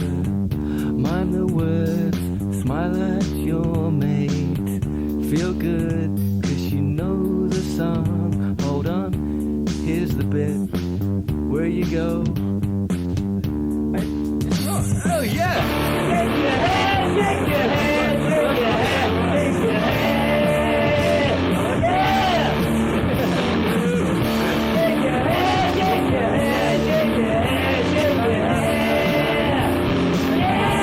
mind the words, smile at your mate, feel good, 'cause you know the song, hold on, here's the bit, where you go. Oh yeah! Shake your head, shake your head, shake your head, shake your head, oh yeah! Shake your head, shake your head, shake your head, shake your head, yeah!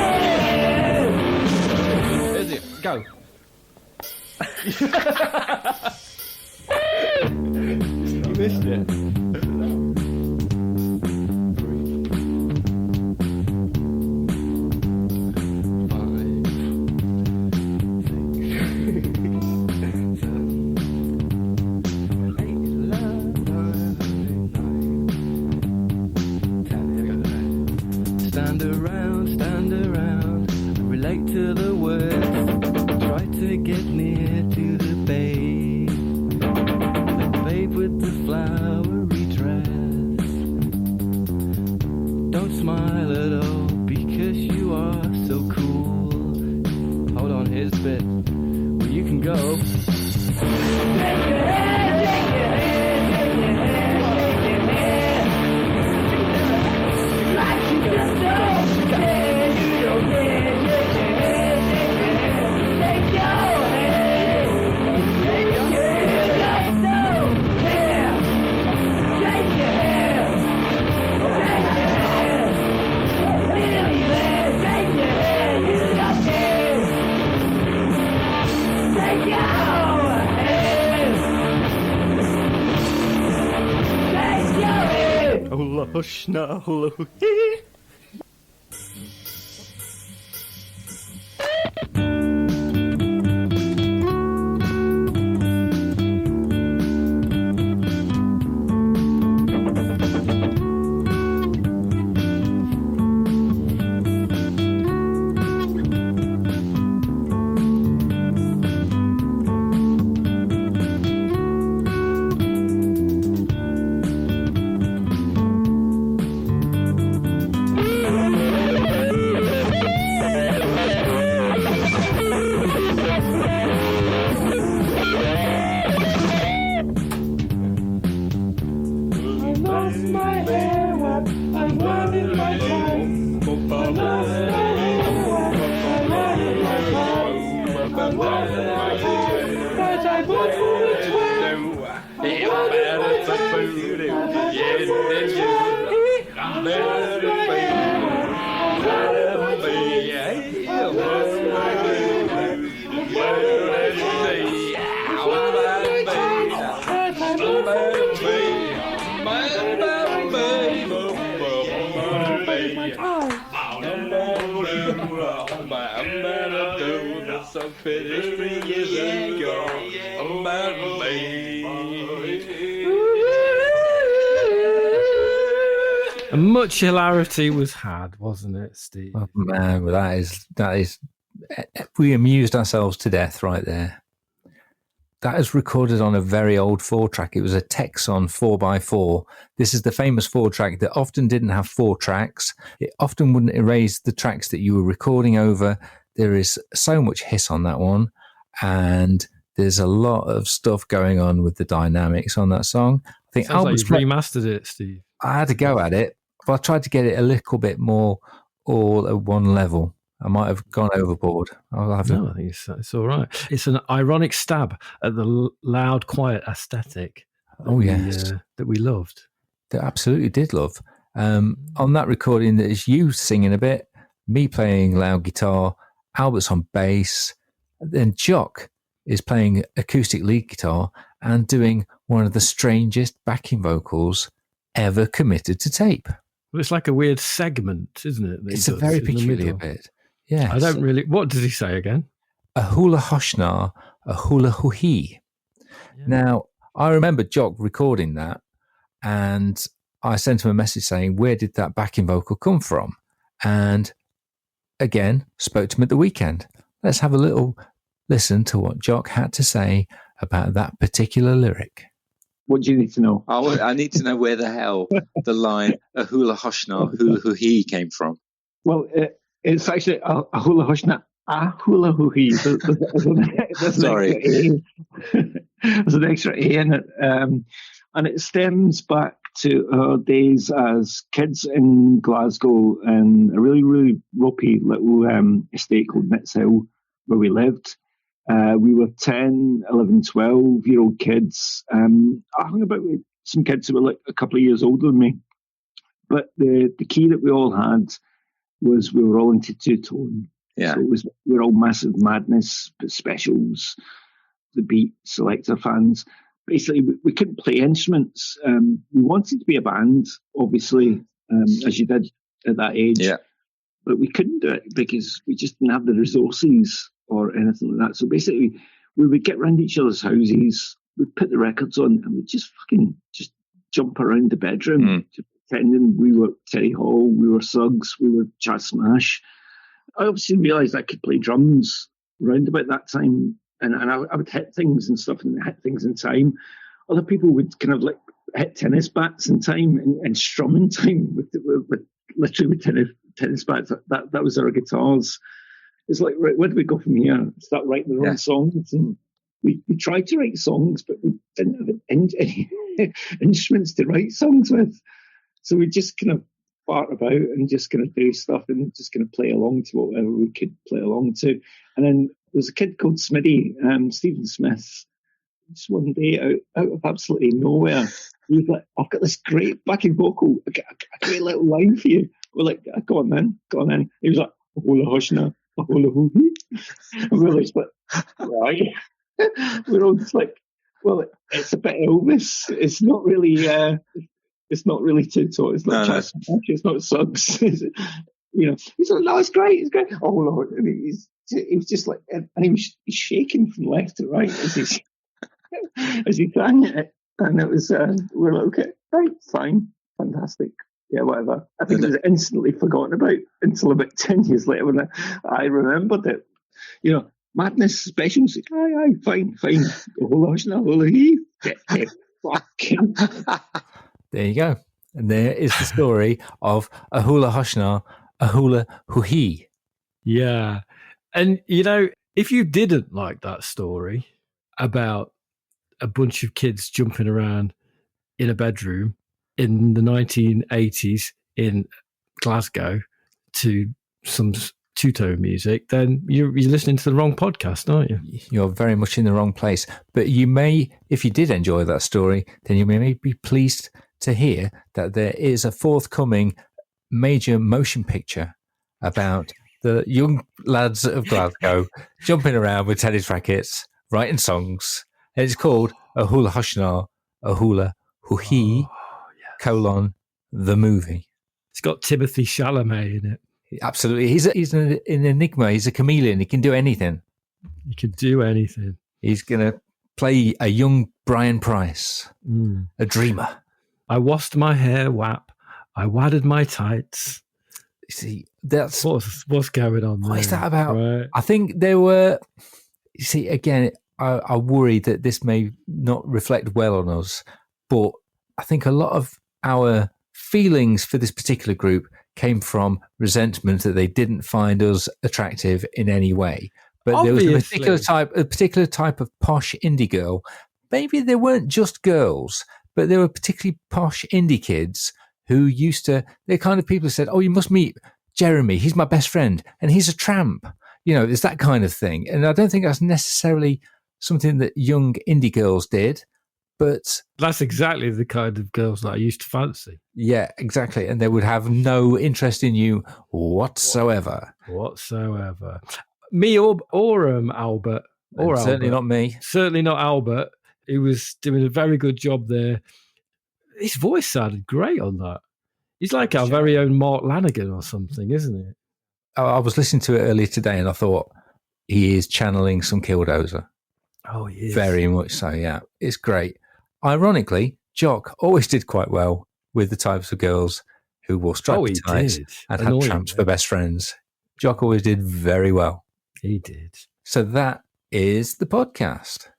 There's it, go. You missed it. Stand around, relate to the words, try to get near to the babe, the babe with the flowery dress. Don't smile at all, because you are so cool. Hold on, here's the bit where you can go. Shake your head, shake your head, shake your head, shake your head. Like you just don't care, you don't care. Shake your head, shake your head, shake your head. Shake your head, you just don't care. Shake your head, shake your head. Really bad, shake your head, you don't care. Shake your head. Shake your head. Oh, hush now, hello. lost my hair web, I ran in my pants. I lost my hair web, I ran in my pants. I ran in my pants, but I was full of twins. I ran in my pants. I lost my And much hilarity was had, wasn't it, Steve? Oh, man, well, that is. We amused ourselves to death right there. That is recorded on a very old 4-track. It was a Texon 4x4. This is the famous 4-track that often didn't have 4 tracks. It often wouldn't erase the tracks that you were recording over. There is so much hiss on that one, and there's a lot of stuff going on with the dynamics on that song. I think Sounds like Albert's you've remastered it, Steve. I had to go at it, but I tried to get it a little bit more all at one level. I might have gone overboard. I think it's all right. It's an ironic stab at the loud, quiet aesthetic. That we loved. That absolutely did love. On that recording, there's you singing a bit, me playing loud guitar, Albert's on bass, then Jock is playing acoustic lead guitar and doing one of the strangest backing vocals ever committed to tape. Well, it's like a weird segment, isn't it? It's a very peculiar bit. Yeah. I don't really... What does he say again? A hula hoshna, a hula huhi. Yeah. Now, I remember Jock recording that, and I sent him a message saying, where did that backing vocal come from? And again, spoke to him at the weekend. Let's have a little listen to what Jock had to say about that particular lyric. What do you need to know? I need to know where the hell the line "a hula hoshna, hula hoo-hee" came from. Well, it's actually a hula hoshna, a hula hoo-hee. Sorry. There's an extra A in it. And it stems back to our days as kids in Glasgow in a really, really ropey little estate called Nits Hill where we lived. We were 10, 11, 12-year-old kids. I hung about with some kids who were like a couple of years older than me. But the key that we all had was we were all into two-tone. Yeah. So we were all Massive Madness specials, the Beat Selector fans. Basically, we couldn't play instruments. We wanted to be a band, obviously, as you did at that age. Yeah. But we couldn't do it because we just didn't have the resources or anything like that. So basically, we would get round each other's houses, we'd put the records on, and we'd just jump around the bedroom, just pretending we were Terry Hall, we were Suggs, we were Chad Smash. I obviously realised I could play drums round about that time, and I would hit things and stuff and hit things in time. Other people would kind of like hit tennis bats in time and strum in time with literally with tennis bats. That was our guitars. It's like, right, where do we go from here? Start writing our own songs. And we tried to write songs, but we didn't have any instruments to write songs with. So we just kind of fart about and just kind of do stuff and just kind of play along to whatever we could play along to. And then there's a kid called Smitty, Stephen Smith, just one day out of absolutely nowhere. He was like, I've got this great backing vocal, a great little line for you. We're like, go on then. He was like, hola hoshna, hola hoo-hee. And we were like, right. We're all just like, well, it's a bit Elvis. It's not really two-tone. It's not Chas. It's not Suggs. He's like, no, it's great. Oh Lord, and he was just like, and he was shaking from left to right as he sang it, and it was we're like, okay, right, fine, fantastic. Yeah, whatever. I think it was instantly forgotten about until about 10 years later when I remembered it. Madness specials. Aye, fine. Hola hoshna, hola hee. Fucking. There you go. And there is the story of a hula hoshna, a hula hoo-hee. Yeah. And, if you didn't like that story about a bunch of kids jumping around in a bedroom in the 1980s in Glasgow to some two-tone music, then you're listening to the wrong podcast, aren't you? You're very much in the wrong place. But you may, if you did enjoy that story, then you may be pleased to hear that there is a forthcoming major motion picture about the young lads of Glasgow jumping around with tennis rackets, writing songs. And it's called A Hula Hoshna, A Hula Huhi, the movie. It's got Timothée Chalamet in it. Absolutely. He's an enigma. He's a chameleon. He can do anything. He can do anything. He's going to play a young Brian Price, a dreamer. I washed my hair, whap. I wadded my tights. See, that's what's going on there. What is that about? Right. I think there were, you see, again, I worry that this may not reflect well on us, but I think a lot of our feelings for this particular group came from resentment that they didn't find us attractive in any way. But Obviously. There was a particular type of posh indie girl. Maybe they weren't just girls, but they were particularly posh indie kids who they're kind of people who said, oh, you must meet Jeremy. He's my best friend and he's a tramp. It's that kind of thing. And I don't think that's necessarily something that young indie girls did. But that's exactly the kind of girls that I used to fancy. Yeah, exactly. And they would have no interest in you whatsoever. Me or Albert. Or certainly Albert. Not me. Certainly not Albert. He was doing a very good job there. His voice sounded great on that. He's like our very own Mark Lanigan or something, isn't he? I was listening to it earlier today and I thought he is channeling some Killdozer. Oh, he is. Very much so, yeah. It's great. Ironically, Jock always did quite well with the types of girls who wore stripy tights and had tramps for best friends. Jock always did very well. He did. So that is the podcast.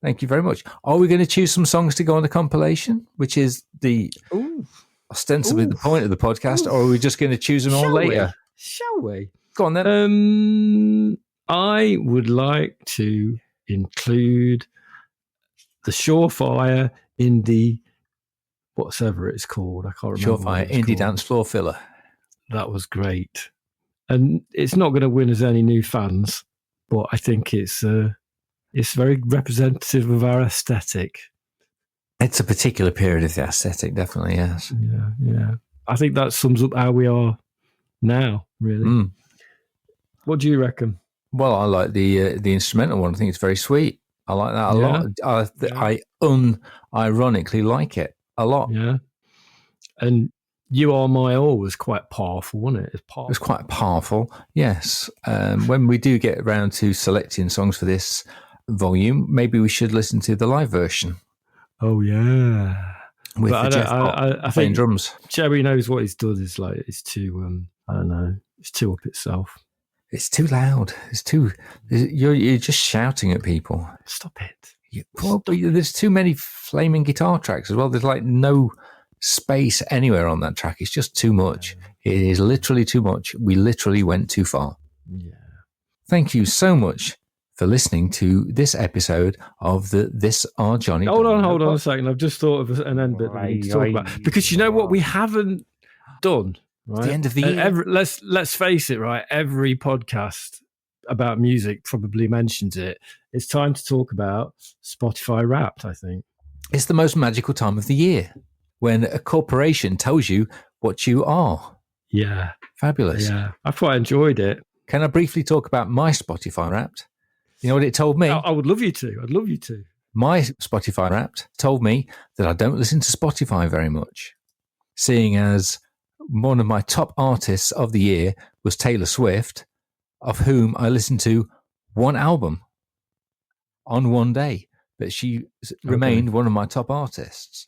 Thank you very much. Are we going to choose some songs to go on the compilation, which is ostensibly the point of the podcast, or are we just going to choose them all later? Shall we? Go on then. I would like to include the Surefire Indie, whatever it's called. I can't remember. Surefire Indie Dancefloor filler. That was great. And it's not going to win us any new fans, but I think it's very representative of our aesthetic. It's a particular period of the aesthetic, definitely, yes. Yeah. I think that sums up how we are now, really. What do you reckon? Well, I like the instrumental one. I think it's very sweet. I like that a lot. I unironically like it a lot. Yeah. And You Are My All was quite powerful, wasn't it? It was quite powerful, yes. When we do get around to selecting songs for this volume, maybe we should listen to the live version. Oh, yeah. With Jeff I playing think drums. Jerry knows what he's done. It's too, I don't know, it's too up itself. It's too loud. You're just shouting at people. Stop it. There's too many flaming guitar tracks as well. There's like no space anywhere on that track. It's just too much. It is literally too much. We literally went too far. Yeah. Thank you so much for listening to this episode of the This Are Johnny Domino. Hold on a second. I've just thought of an end bit that we need to talk about. Because you know what we haven't done? Right? The end of the year. Let's face it, right? Every podcast about music probably mentions it. It's time to talk about Spotify Wrapped, I think. It's the most magical time of the year when a corporation tells you what you are. Yeah. Fabulous. Yeah. I've quite enjoyed it. Can I briefly talk about my Spotify Wrapped? You know what it told me? I would love you to. I'd love you to. My Spotify Wrapped told me that I don't listen to Spotify very much, seeing as one of my top artists of the year was Taylor Swift, of whom I listened to one album on one day, but she remained one of my top artists.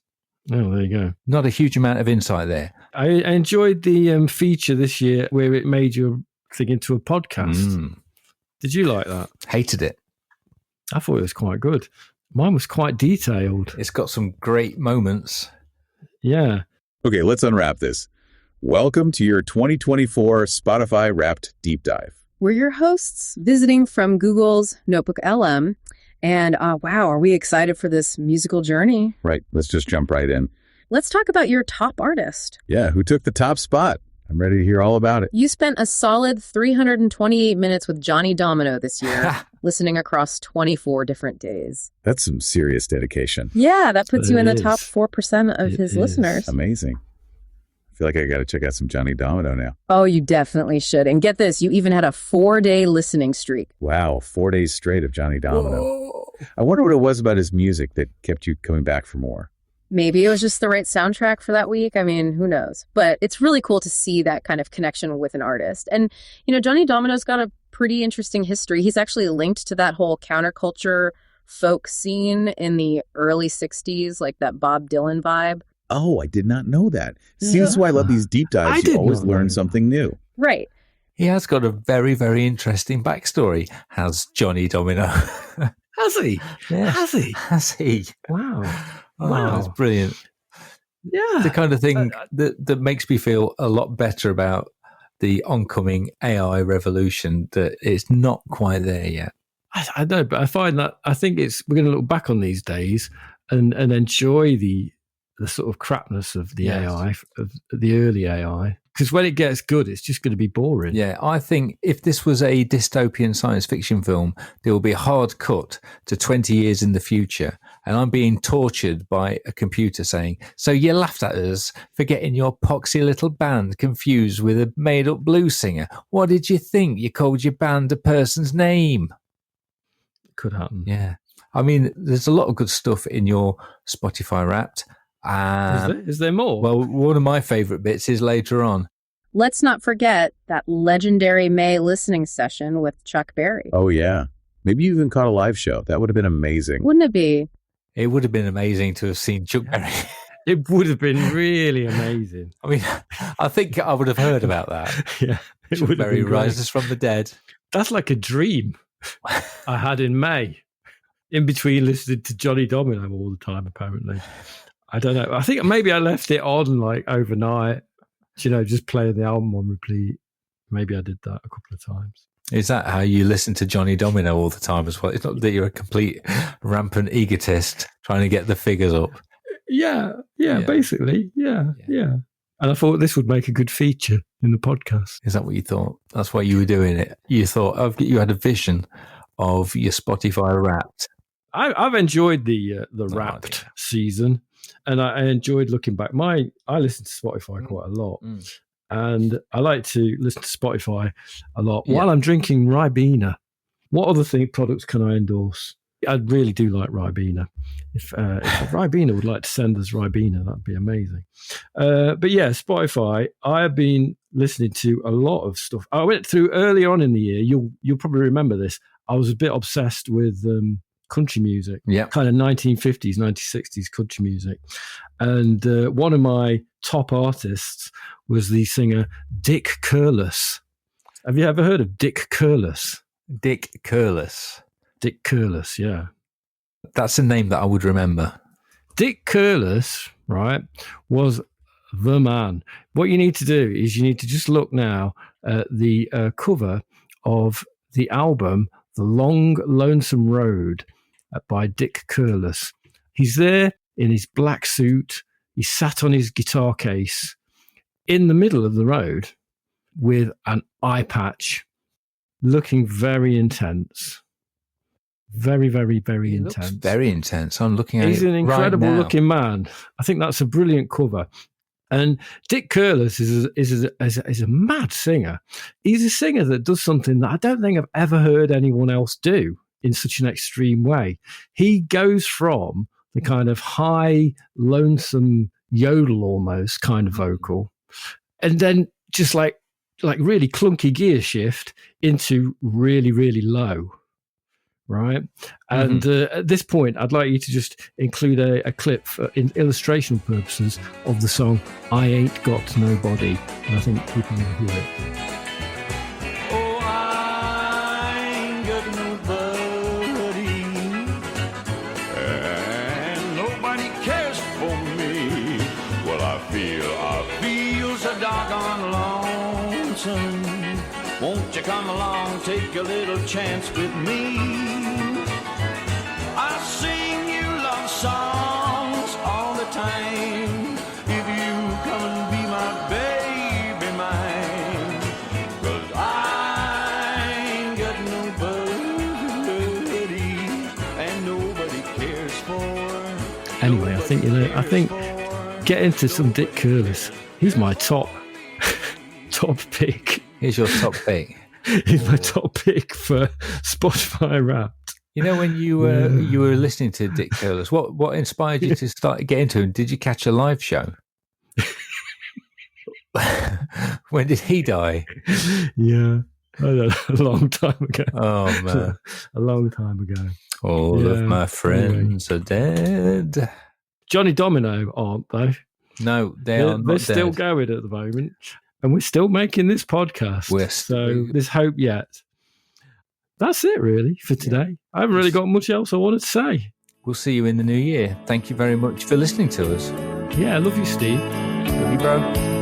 Oh, there you go. Not a huge amount of insight there. I enjoyed the feature this year where it made your thing into a podcast. Did you like that? Hated it. I thought it was quite good. Mine was quite detailed. It's got some great moments. Yeah. Okay, let's unwrap this. Welcome to your 2024 Spotify Wrapped Deep Dive. We're your hosts visiting from Google's Notebook LM. And wow, are we excited for this musical journey? Right, let's just jump right in. let's talk about your top artist. Yeah, who took the top spot? I'm ready to hear all about it. You spent a solid 328 minutes with Johnny Domino this year, listening across 24 different days. That's some serious dedication. Yeah, that puts you in the is. top 4% of his listeners. Amazing. I feel like I got to check out some Johnny Domino now. Oh, you definitely should. And get this, you even had a 4-day listening streak. Wow, 4 days straight of Johnny Domino. Whoa. I wonder what it was about his music that kept you coming back for more. Maybe it was just the right soundtrack for that week. I mean, who knows? But it's really cool to see that kind of connection with an artist. And, you know, Johnny Domino's got a pretty interesting history. He's actually linked to that whole counterculture folk scene in the early 60s, like that Bob Dylan vibe. Oh, I did not know that. See, this is why I love these deep dives. You always learn something new. Right. He has got a very, very interesting backstory, has Johnny Domino. Has he? Yeah. Has he? Has he? Wow. Oh, Wow. that's brilliant. Yeah. The kind of thing that makes me feel a lot better about the oncoming AI revolution, that it's not quite there yet. I know, but I find that I think we're going to look back on these days and enjoy the sort of crapness of the AI, of the early AI. Because when it gets good, it's just going to be boring. Yeah, I think if this was a dystopian science fiction film, there will be a hard cut to 20 years in the future, and I'm being tortured by a computer saying, "So you laughed at us for getting your poxy little band confused with a made-up blues singer. What did you think? You called your band a person's name." Could happen. Yeah. I mean, there's a lot of good stuff in your Spotify Wrapped. Is there more? Well, one of my favourite bits is later on. Let's not forget that legendary May listening session with Chuck Berry. Oh, yeah. Maybe you even caught a live show. That would have been amazing. Wouldn't it be? It would have been amazing to have seen Chuck Berry. It would have been really amazing. I mean, I think I would have heard about that. Yeah. It Chuck would have Berry been great. rises from the dead. That's like a dream I had in May, in between listening to Johnny Domino all the time, apparently. I don't know. I think maybe I left it on like overnight, just playing the album on repeat. Maybe I did that a couple of times. Is that how you listen to Johnny Domino all the time as well? It's not that you're a complete rampant egotist trying to get the figures up. Yeah, basically. Yeah. And I thought this would make a good feature in the podcast. Is that what you thought? That's why you were doing it. You thought you had a vision of your Spotify Wrapped. I've enjoyed the Wrapped season. And I enjoyed looking back. I listen to Spotify quite a lot. And I like to listen to Spotify a lot while I'm drinking Ribena. What other products can I endorse? I really do like Ribena. If Ribena would like to send us Ribena, that'd be amazing. But yeah, Spotify, I have been listening to a lot of stuff. I went through early on in the year, you'll probably remember this, I was a bit obsessed with country music, kind of 1950s, 1960s country music. And one of my top artists was the singer Dick Curless. Have you ever heard of Dick Curless? Dick Curless. Dick Curless, yeah. That's a name that I would remember. Dick Curless, right, was the man. What you need to do is you need to just look now at the cover of the album The Long Lonesome Road by Dick Curless. He's there in his black suit. He sat on his guitar case in the middle of the road with an eye patch, looking very intense. Very, very, very intense. Very intense. I'm looking at it. He's an incredible right now. looking man. I think that's a brilliant cover. And Dick Curless is a mad singer. He's a singer that does something that I don't think I've ever heard anyone else do in such an extreme way. He goes from the kind of high, lonesome yodel almost kind of vocal, and then just like really clunky gear shift into really, really low. Right. And at this point, I'd like you to just include a clip for illustration purposes of the song I Ain't Got Nobody. And I think people will hear it. Oh, I ain't got nobody, and nobody cares for me. Well, I feel so doggone lonesome. Won't you come along, take a little chance with me? I sing you love songs all the time. think, I think get into some Dick Curless. He's my top pick. Here's your top pick. He's my top pick for Spotify Wrapped. When you were listening to Dick Curless, what inspired you to start get into him? Did you catch a live show? When did he die? Yeah, a long time ago. Oh man, a long time ago. All of my friends are dead. Johnny Domino aren't they? No, they're still going at the moment, and we're still making this podcast. So there's hope yet. That's it, really, for today. I haven't really got much else I wanted to say. We'll see you in the new year. Thank you very much for listening to us. Yeah, I love you, Steve. Love you, bro.